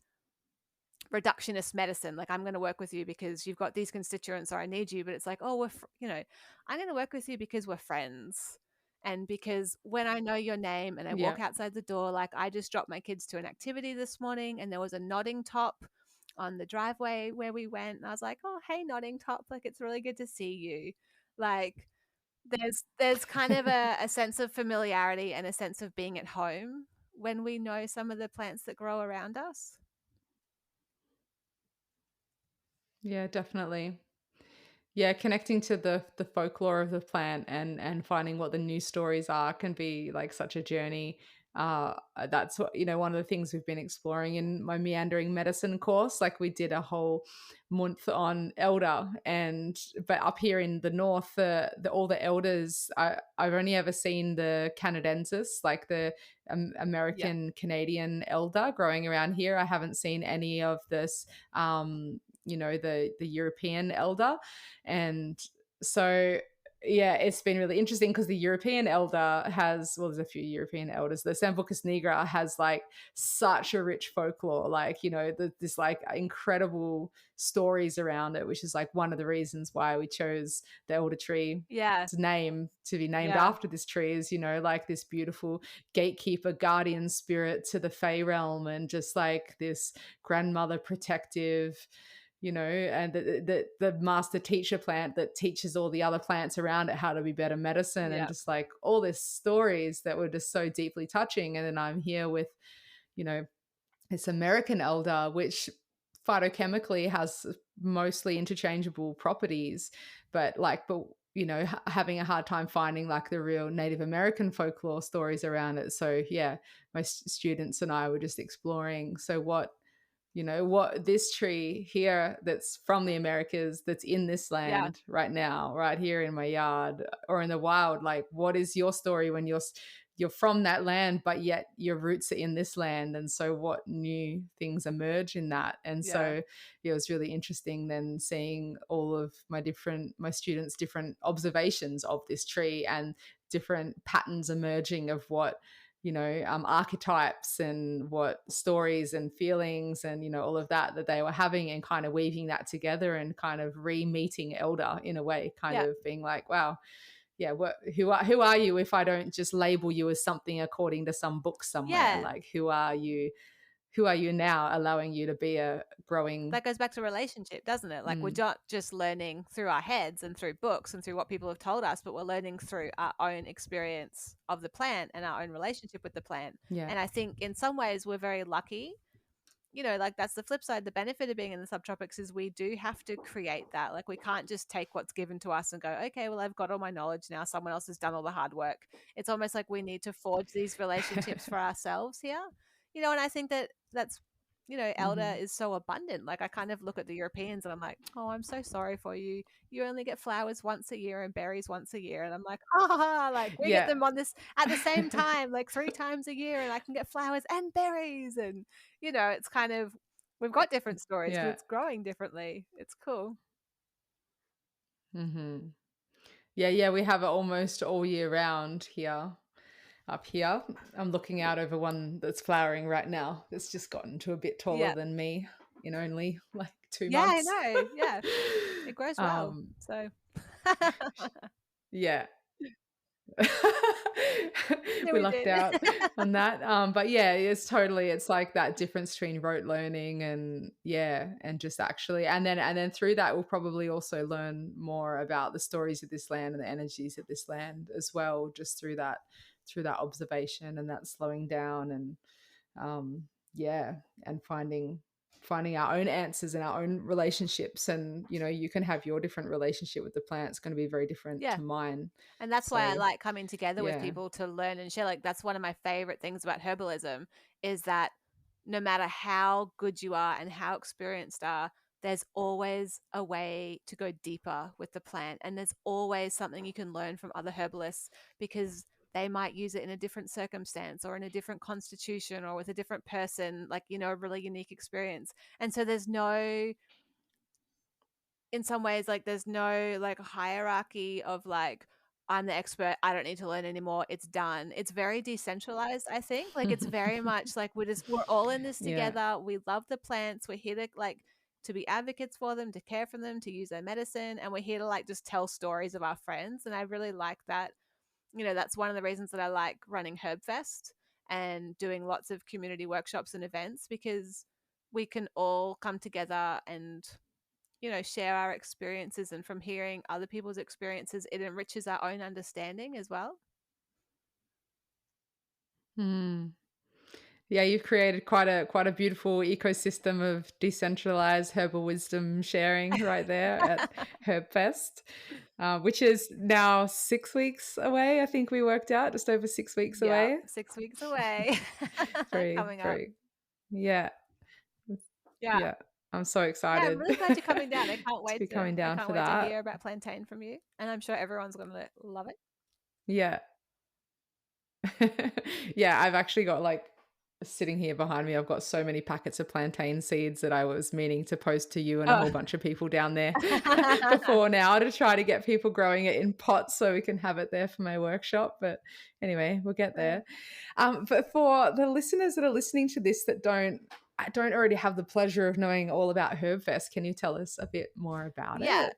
reductionist medicine like I'm going to work with you because you've got these constituents or I need you, but it's like, oh, I'm going to work with you because we're friends and because when I know your name and I yeah. walk outside the door, like I just dropped my kids to an activity this morning and there was a nodding top on the driveway where we went and I was like, oh, hey, nodding top, like it's really good to see you. Like there's kind of a sense of familiarity and a sense of being at home when we know some of the plants that grow around us. Yeah, definitely. Yeah, connecting to the folklore of the plant and finding what the new stories are can be like such a journey. That's what, one of the things we've been exploring in my meandering medicine course. Like we did a whole month on elder, and but up here in the north, the all the elders, I've only ever seen the canadensis, like the Yeah. American Canadian elder growing around here. I haven't seen any of this. The European elder. And so yeah, it's been really interesting because the European elder has, well, there's a few European elders. The Sambucus nigra has like such a rich folklore, like, this like incredible stories around it, which is like one of the reasons why we chose the elder tree Yeah. to be named Yeah. after this tree is, like this beautiful gatekeeper, guardian spirit to the Fey realm, and just like this grandmother protective, and the master teacher plant that teaches all the other plants around it how to be better medicine, and Yeah. just like all these stories that were just so deeply touching. And then I'm here with, you know, this American elder, which phytochemically has mostly interchangeable properties, but having a hard time finding like the real Native American folklore stories around it. So yeah, my students and I were just exploring. So what this tree here that's from the Americas, that's in this Yeah. land right now, right here in my yard or in the wild, like what is your story when you're from that land, but yet your roots are in this land? And so what new things emerge in that? And Yeah. so it was really interesting then seeing all of my students' different observations of this tree and different patterns emerging of what, archetypes and what stories and feelings and, all of that they were having, and kind of weaving that together and kind of re-meeting elder in a way, kind Yeah. of being like, wow, yeah, who are you if I don't just label you as something according to some book somewhere? Yeah. Like, who are you now, allowing you to be a growing. That goes back to relationship, doesn't it? Like, we're Mm, not just learning through our heads and through books and through what people have told us, but we're learning through our own experience of the plant and our own relationship with the plant. yeah. And I think in some ways we're very lucky. Like, that's the flip side. The benefit of being in the subtropics is we do have to create that. Like, we can't just take what's given to us and go, okay, well, I've got all my knowledge now. Someone else has done all the hard work. It's almost like we need to forge these relationships for ourselves here. And I think that's elder Hmm. is so abundant. Like, I kind of look at the Europeans and I'm like, oh, I'm so sorry for you. You only get flowers once a year and berries once a year. And I'm like, like, we get Yeah. them on this at the same time, like 3 times a year, and I can get flowers and berries. And it's kind of, we've got different stories because Yeah. it's growing differently. It's cool. Hmm. Yeah, we have it almost all year round here. Up here, I'm looking out over one that's flowering right now. It's just gotten to a bit taller Yeah. than me in only like two Yeah, I months. know. Yeah. It grows well. um, So yeah. yeah, We we lucked did. out on that. But yeah, it's like that difference between rote learning and, yeah, and just actually, and then through that we'll probably also learn more about the stories of this land and the energies of this land as well, just through that observation and that slowing down and, yeah, and finding our own answers and our own relationships. And you can have your different relationship with the plant. It's going to be very different Yeah. to mine. And that's why I So like coming together with yeah. people to learn and share. Like, that's one of my favorite things about herbalism is that no matter how good you are and how experienced are, there's always a way to go deeper with the plant. And there's always something you can learn from other herbalists because they might use it in a different circumstance or in a different constitution or with a different person, like, a really unique experience. And so there's no, in some ways, like, there's no like hierarchy of like, I'm the expert, I don't need to learn anymore, it's done. It's very decentralized, I think. Like, it's very much like we're all in this Yeah. together. We love the plants. We're here to like to be advocates for them, to care for them, to use their medicine, and we're here to like just tell stories of our friends. And I really like that. That's one of the reasons that I like running Herbfest and doing lots of community workshops and events, because we can all come together and share our experiences, and from hearing other people's experiences, it enriches our own understanding as well. Mm. Yeah, you've created quite a beautiful ecosystem of decentralized herbal wisdom sharing right there at Herbfest, which is now 6 weeks away. I think we worked out just over 6 weeks Yeah, away. 6 weeks away. Very, Coming up. very, yeah, Yeah. yeah. I'm so Yeah, I'm excited really glad you're coming down. I can't to be wait to coming I down can't for wait to that. hear about plantain from you, and I'm sure everyone's gonna love it. Yeah. Yeah, I've actually got like sitting here behind me, I've got so many packets of plantain seeds that I was meaning to post to you and a Oh. whole bunch of people down there before now, to try to get people growing it in pots so we can have it there for my workshop. But anyway, we'll get there. But for the listeners that are listening to this that don't already have the pleasure of knowing all about Herbfest, can you tell us a bit more about Yeah. it?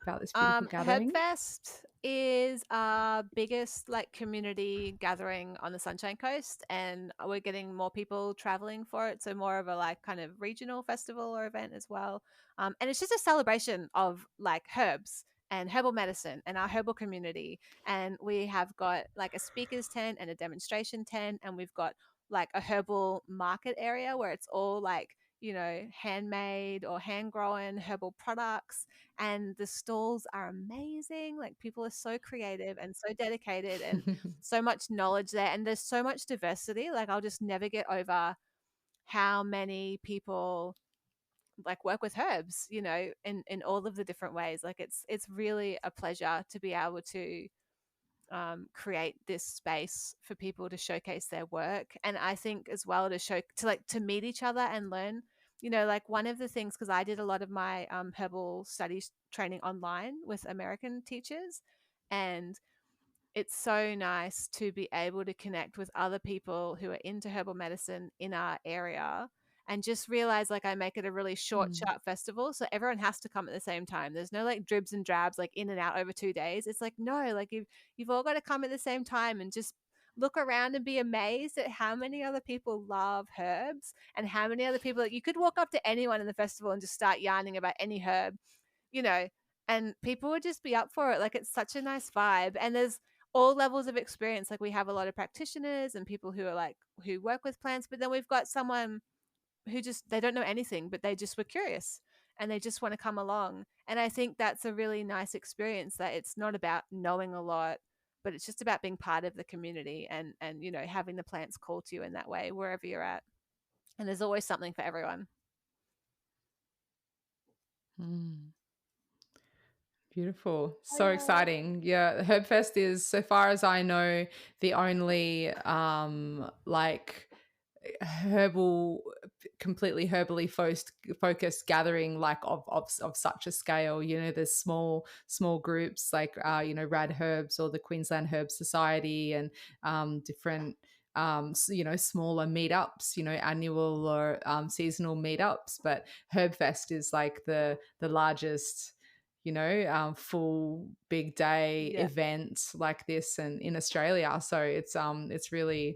About this beautiful gathering? Herbfest is our biggest like community gathering on the Sunshine Coast, and we're getting more people traveling for it. So more of a like kind of regional festival or event as well. And it's just a celebration of like herbs and herbal medicine and our herbal community. And we have got like a speakers tent and a demonstration tent, and we've got like a herbal market area where it's all like handmade or hand grown herbal products, and the stalls are amazing. Like, people are so creative and so dedicated, and so much knowledge there, and there's so much diversity. Like, I'll just never get over how many people like work with herbs, in all of the different ways. Like, it's really a pleasure to be able to create this space for people to showcase their work, and I think as well to show to meet each other and learn. Like, one of the things, because I did a lot of my herbal studies training online with American teachers, and it's so nice to be able to connect with other people who are into herbal medicine in our area and just realize like I make it a really short, Mm. sharp festival. So everyone has to come at the same time. There's no like dribs and drabs like in and out over 2 days. It's like, no, like you've all got to come at the same time and just look around and be amazed at how many other people love herbs and how many other people, like, you could walk up to anyone in the festival and just start yarning about any herb, you know, and people would just be up for it. Like it's such a nice vibe. And there's all levels of experience. Like we have a lot of practitioners and people who are like who work with plants, but then we've got someone who just they don't know anything, but they just were curious and they just want to come along. And I think that's a really nice experience, that it's not about knowing a lot, but it's just about being part of the community and you know, having the plants call to you in that way wherever you're at. And there's always something for everyone. Mm. Beautiful. So exciting. Yeah, Herbfest is, so far as I know, the only like herbal, completely herbally focused gathering, like of such a scale. You know, there's small groups like you know, Rad Herbs or the Queensland Herb Society, and different you know, smaller meetups, you know, annual or seasonal meetups. But Herbfest is like the largest, you know, full big day Yeah. event like this, and in Australia. So it's really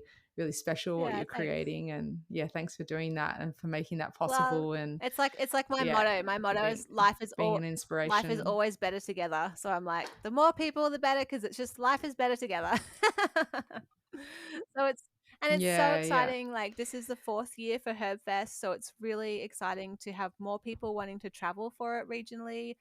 special what Yeah, you're thanks. creating. And yeah, thanks for doing that and for making that Well, possible. And it's like my yeah, motto. My for motto is being an life is inspiration. always better together. So I'm like, the more people, the better, because it's just life is better together. So it's so Yeah, yeah. exciting. Like this is the 4th year for Herbfest, so it's really exciting to have more people wanting to travel for it regionally.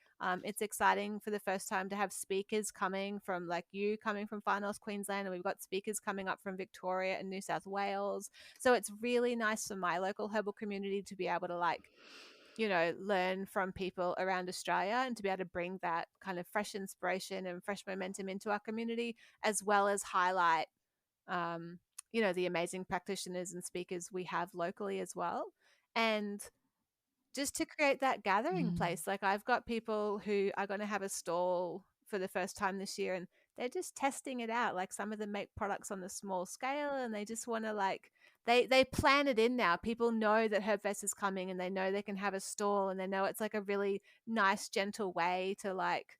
It's exciting for the first time to have speakers coming from, like, you coming from Far North Queensland, and we've got speakers coming up from Victoria and New South Wales. So it's really nice for my local herbal community to be able to, like, you know, learn from people around Australia and to be able to bring that kind of fresh inspiration and fresh momentum into our community, as well as highlight, um, you know, the amazing practitioners and speakers we have locally as well. And just to create that gathering Mm. place. Like I've got people who are going to have a stall for the first time this year, and they're just testing it out. Like some of them make products on a small scale, and they just want to, like, they plan it in now. People know that Herbfest is coming, and they know they can have a stall, and they know it's like a really nice, gentle way to, like,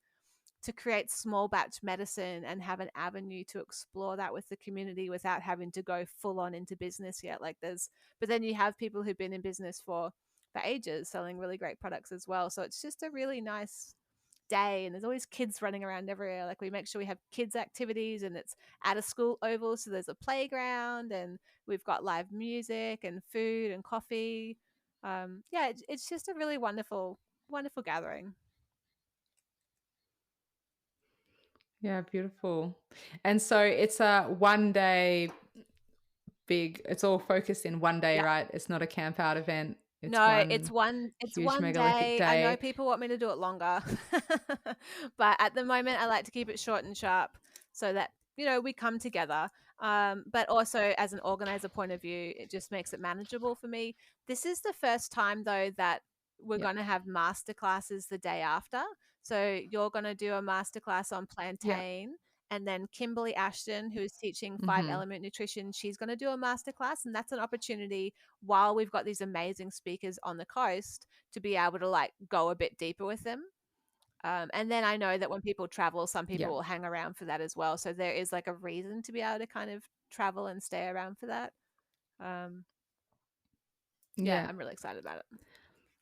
to create small batch medicine and have an avenue to explore that with the community without having to go full on into business yet. Like but then you have people who've been in business for ages selling really great products as well. So it's just a really nice day, and there's always kids running around everywhere. Like we make sure we have kids activities, and it's at a school oval, so there's a playground, and we've got live music and food and coffee. Yeah, it's just a really wonderful gathering. Yeah, beautiful. And so it's a one day big, it's all focused in one day, Yeah. right? It's not a camp out event. It's No, one it's huge one megalithic day. I know day. people want me to do it longer, but at the moment, I like to keep it short and sharp so that, you know, we come together. But also as an organizer point of view, it just makes it manageable for me. This is the first time though that we're Yeah. going to have master classes the day after. So you're going to do a master class on Yeah. plantain, and then Kimberly Ashton, who is teaching five Mhm. element nutrition, she's going to do a master class, and that's an opportunity, while we've got these amazing speakers on the coast, to be able to, like, go a bit deeper with them. And then I know that when people travel, some people Yeah. will hang around for that as well. So there is like a reason to be able to kind of travel and stay around for that. Um, yeah, Yeah. I'm really excited about it.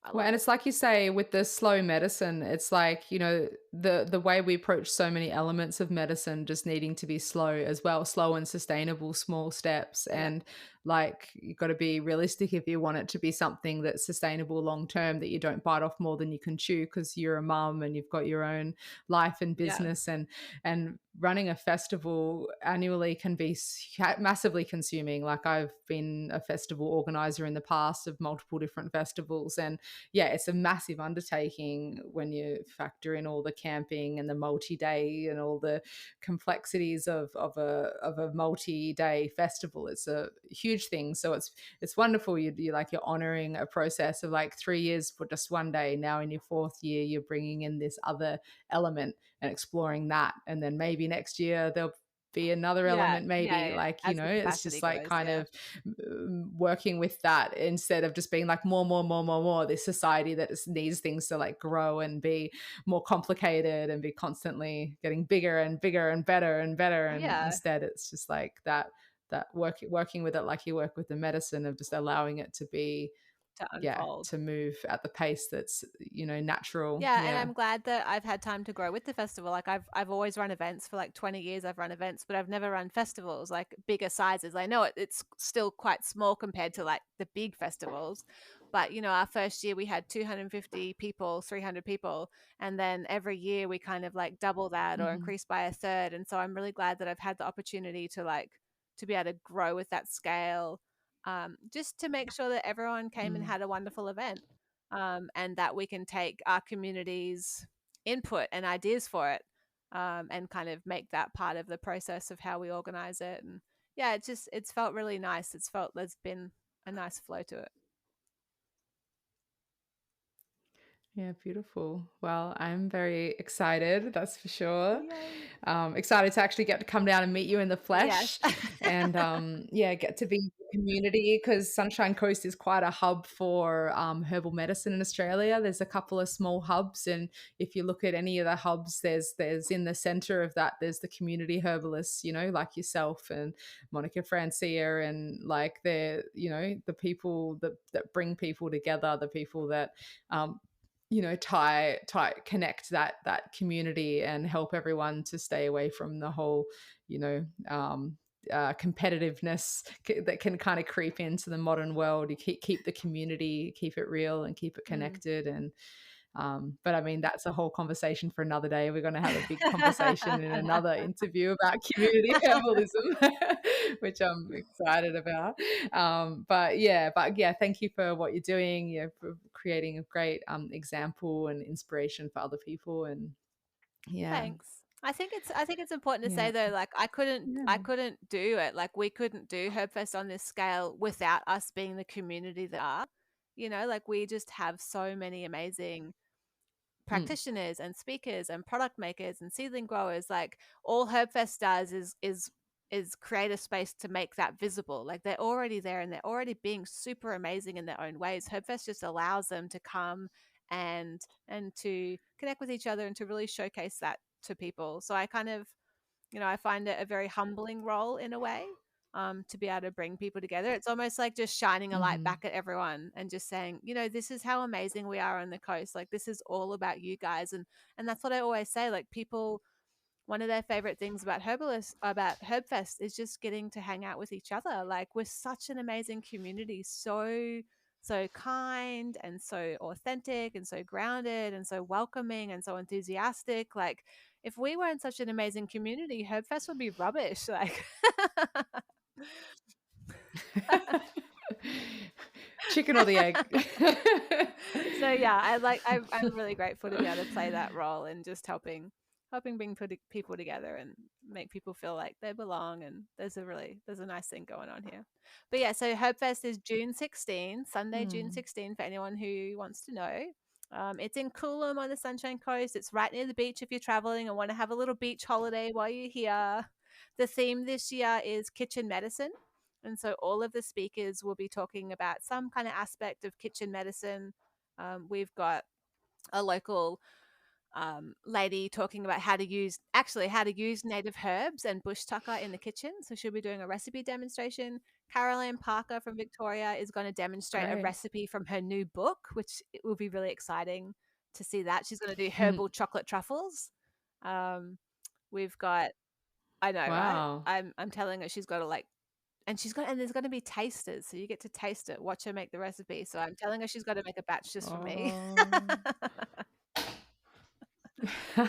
I Well, love and it. it's like you say with the slow medicine, it's like, you know, the way we approach so many elements of medicine just needing to be slow as well, slow and sustainable, small steps. Yeah. And like you've got to be realistic if you want it to be something that's sustainable long term, that you don't bite off more than you can chew because you're a mum and you've got your own life and Yeah. business. And running a festival annually can be massively consuming. Like I've been a festival organizer in the past of multiple different festivals, and yeah, it's a massive undertaking when you factor in all the camping and the multi-day and all the complexities of a multi-day festival. It's a huge thing. So it's wonderful. You like, you're honoring a process of like 3 years for just one day. Now in your 4th year, you're bringing in this other element and exploring that, and then maybe next year there'll be another Yeah, element yeah, maybe, yeah, like, as the it's just capacity like grows, kind yeah. of working with that instead of just being like more, this society that just needs things to like grow and be more complicated and be constantly getting bigger and bigger and better, and Yeah, instead it's just like that working with it like you work with the medicine of just allowing it to be, to yeah, unfold. to move at the pace that's, natural. Yeah, and Yeah. I'm glad that I've had time to grow with the festival. Like I've always run events for like 20 years. I've run events, but I've never run festivals like bigger sizes. I know it's still quite small compared to like the big festivals. But our first year we had 250 people, 300 people, and then every year we kind of like double that or Hmm. increase by a third. And so I'm really glad that I've had the opportunity to be able to grow with that scale. Just to make sure that everyone came and Mm. had a wonderful event, and that we can take our community's input and ideas for it, and kind of make that part of the process of how we organize it. And yeah, it's felt really nice. It's felt there's been a nice flow to it. Yeah, beautiful. Well, I'm very excited, that's for sure. Yay. Excited to actually get to come down and meet you in the Yes. flesh, and yeah, get to be in the community because Sunshine Coast is quite a hub for herbal medicine in Australia. There's a couple of small hubs, and if you look at any of the hubs, there's in the center of that, there's the community herbalists, like yourself and Monica Francia, and like they're, the people that bring people together, the people that tie connect that community and help everyone to stay away from the whole, you know competitiveness that can kind of creep into the modern world. You keep the community, keep it real, and keep it Mm. connected. And but I mean, that's a whole conversation for another day. We're going to have a big conversation in another interview about community herbalism, which I'm excited about. But yeah, thank you for what you're doing. For creating a great example and inspiration for other people. And yeah, Thanks. I think it's important to say yeah, though, like I yeah. couldn't do it. Like we couldn't do Herbfest on this scale without us being the community that are. Like we just have so many amazing Mm, practitioners and speakers and product makers and seedling growers. Like all Herbfest does is create a space to make that visible. Like they're already there and they're already being super amazing in their own ways. Herbfest just allows them to come and to connect with each other and to really showcase that to people. So I kind of, I find it a very humbling role in a way, to be able to bring people together. It's almost like just shining a light hmm back at everyone and just saying, this is how amazing we are on the coast. Like this is all about you guys, and that's what I always say. Like people, one of their favorite things about Herbfest is just getting to hang out with each other. Like we're such an amazing community, so kind and so authentic and so grounded and so welcoming and so enthusiastic. Like if we weren't such an amazing community, Herbfest would be rubbish. Like Chicken or the egg. so yeah, I'm really grateful to be able to play that role and just helping bring people together and make people feel like they belong, and there's a nice thing going on here. But yeah, so Herbfest is June 16, Sunday, June Mm, 16, for anyone who wants to know. It's in Coolum on the Sunshine Coast. It's right near the beach if you're traveling and want to have a little beach holiday while you're here. The theme this year is kitchen medicine. And so all of the speakers will be talking about some kind of aspect of kitchen medicine. We've got a local lady talking about how to use native herbs and bush tucker in the kitchen. So she'll be doing a recipe demonstration. Caroline Parker from Victoria is going to demonstrate a great. recipe from her new book, which it will be really exciting to see that. She's going to do herbal chocolate truffles. Um, we've got, I know, right? Wow. I'm telling her she's got to like, and there's going to be tasters, so you get to taste it, watch her make the recipe. So I'm telling her she's got to make a batch just for me.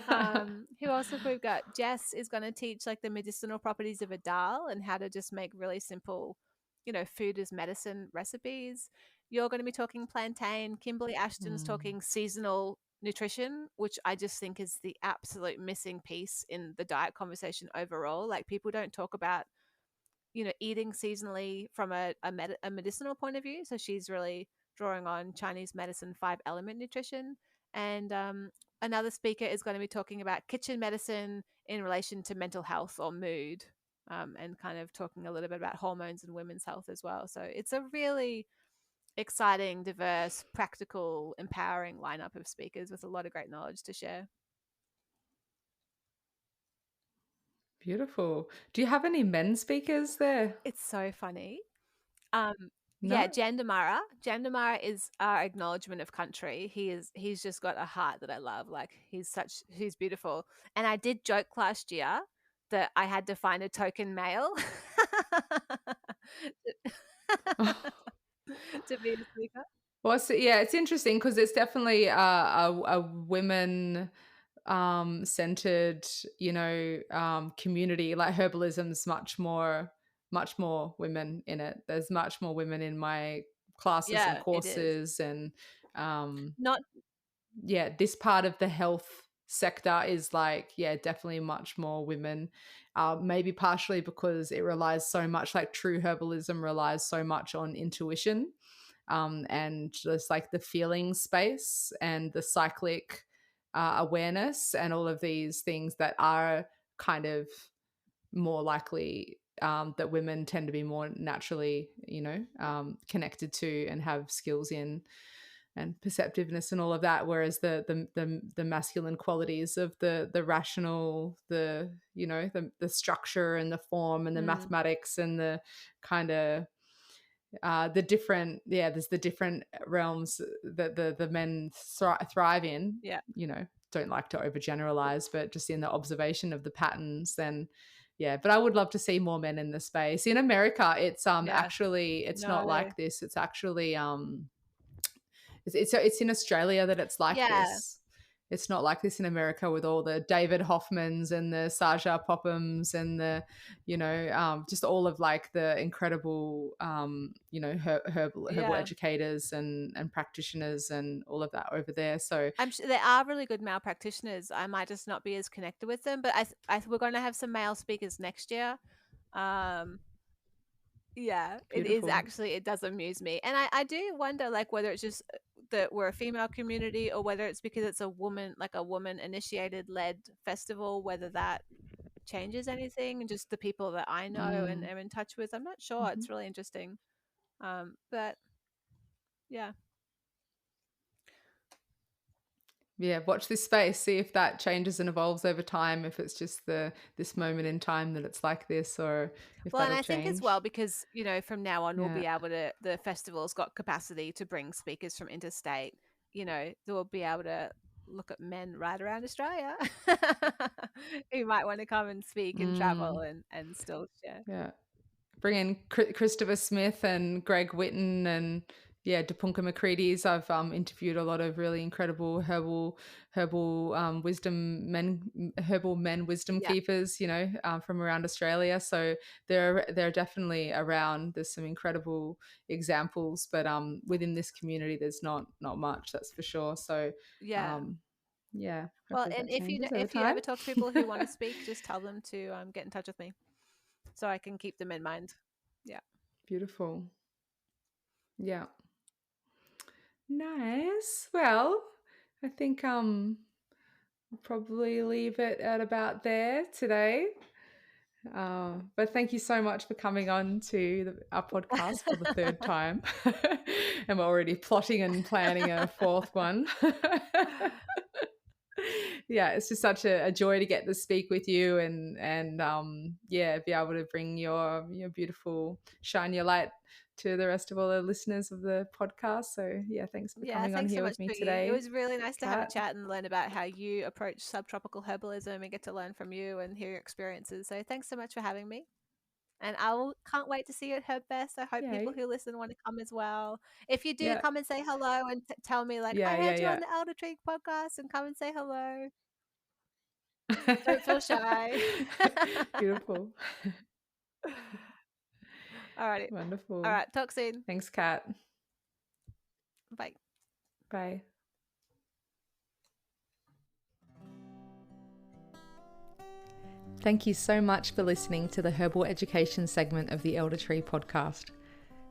Oh. Who else have we got? Jess is going to teach like the medicinal properties of a dal and how to just make really simple, food as medicine recipes. You're going to be talking plantain. Kimberly Ashton's Mm, talking seasonal nutrition, which I just think is the absolute missing piece in the diet conversation overall. Like people don't talk about, eating seasonally from a medicinal point of view. So she's really drawing on Chinese medicine 5 element nutrition. And another speaker is going to be talking about kitchen medicine in relation to mental health or mood, and kind of talking a little bit about hormones and women's health as well. So it's a really exciting, diverse, practical, empowering lineup of speakers with a lot of great knowledge to share. Beautiful. Do you have any men speakers there? It's so funny. Um, yeah, No? Jandamara is our acknowledgement of country. He's just got a heart that I love. Like he's beautiful. And I did joke last year that I had to find a token male to be a speaker. Well, yeah, it's interesting because it's definitely a women centered, community. Like herbalism's much more women in it. There's much more women in my classes and Yeah, it is. courses, and Not yeah, this part of the health sector is like, yeah, definitely much more women. Maybe partially because it relies so much, like true herbalism relies so much on intuition, and just like the feeling space and the cyclic awareness and all of these things that are kind of more likely, that women tend to be more naturally, connected to and have skills in, and perceptiveness and all of that, whereas the masculine qualities of the rational, the structure and the form and the mathematics and the kind of the different, there's the different realms that the men thrive in. yeah. Don't like to overgeneralize, but just in the observation of the patterns, then yeah. But I would love to see more men in the space. In America, it's Yeah. actually, it's No. not like this. It's actually it's in Australia that it's like Yeah. this. It's not like this in America with all the David Hoffmans and the Saja Pophams and the, just all of like the incredible, herbal educators and practitioners and all of that over there. So I'm sure there are really good male practitioners. I might just not be as connected with them, but we're going to have some male speakers next year. Yeah, it is beautiful. actually, it does amuse me. And I do wonder, like, whether it's just that we're a female community or whether it's because it's a woman initiated led festival, whether that changes anything, and just the people that I know and am in touch with. I'm not sure. Mm-hmm. It's really interesting. But yeah. Yeah, watch this space, see if that changes and evolves over time, if it's just this moment in time that it's like this, or if Well, and that'll I think as change. well, because, from now on, we'll Yeah. be able to, the festival's got capacity to bring speakers from interstate, they'll be able to look at men right around Australia who might want to come and speak and travel and still share. Yeah. Bring in Christopher Smith and Greg Whitten and Dipunka McCready's. I've interviewed a lot of really incredible herbal men wisdom Yeah. keepers, from around Australia. So they're definitely around. There's some incredible examples, but within this community, there's not much, that's for sure. So Yeah. yeah, Well, hopefully and that changes over if you time. ever talk to people who want to speak, just tell them to get in touch with me so I can keep them in mind. Yeah. Beautiful. Yeah. Nice. Well, I think we'll probably leave it at about there today. But thank you so much for coming on to our podcast for the third time. And we're already plotting and planning a fourth one. Yeah, it's just such a joy to get to speak with you and be able to bring your beautiful, shine your light to the rest of all the listeners of the podcast. So yeah, thanks for Yeah, coming on thanks so here much, with me Twiggy. It today, was really nice to have a Kat. chat and learn about how you approach subtropical herbalism and get to learn from you and hear your experiences. So thanks so much for having me. And can't wait to see you at Herbfest. I hope people Yay. who listen want to come as well. If you do, Yeah. come and say hello and tell me, like, I heard you on the Elder Tree podcast, and come and say hello. Don't feel shy. Beautiful. Alrighty. Wonderful. All right. Talk soon. Thanks, Kat. Bye. Bye. Thank you so much for listening to the Herbal Education segment of the Elder Tree podcast.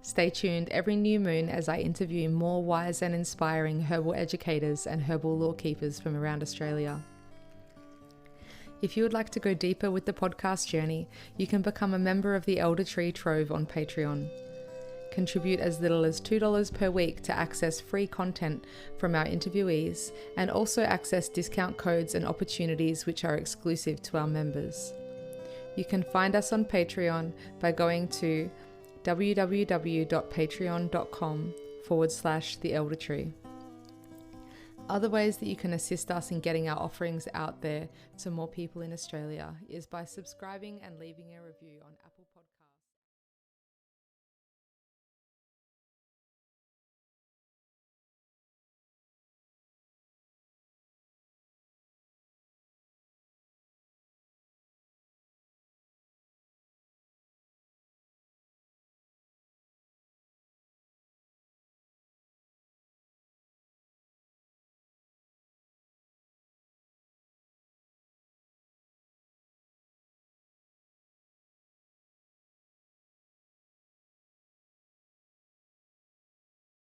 Stay tuned every new moon as I interview more wise and inspiring herbal educators and herbal lore keepers from around Australia. If you would like to go deeper with the podcast journey, you can become a member of the Elder Tree Trove on Patreon. Contribute as little as $2 per week to access free content from our interviewees and also access discount codes and opportunities which are exclusive to our members. You can find us on Patreon by going to www.patreon.com/theeldertree. Other ways that you can assist us in getting our offerings out there to more people in Australia is by subscribing and leaving a review on Apple Podcasts.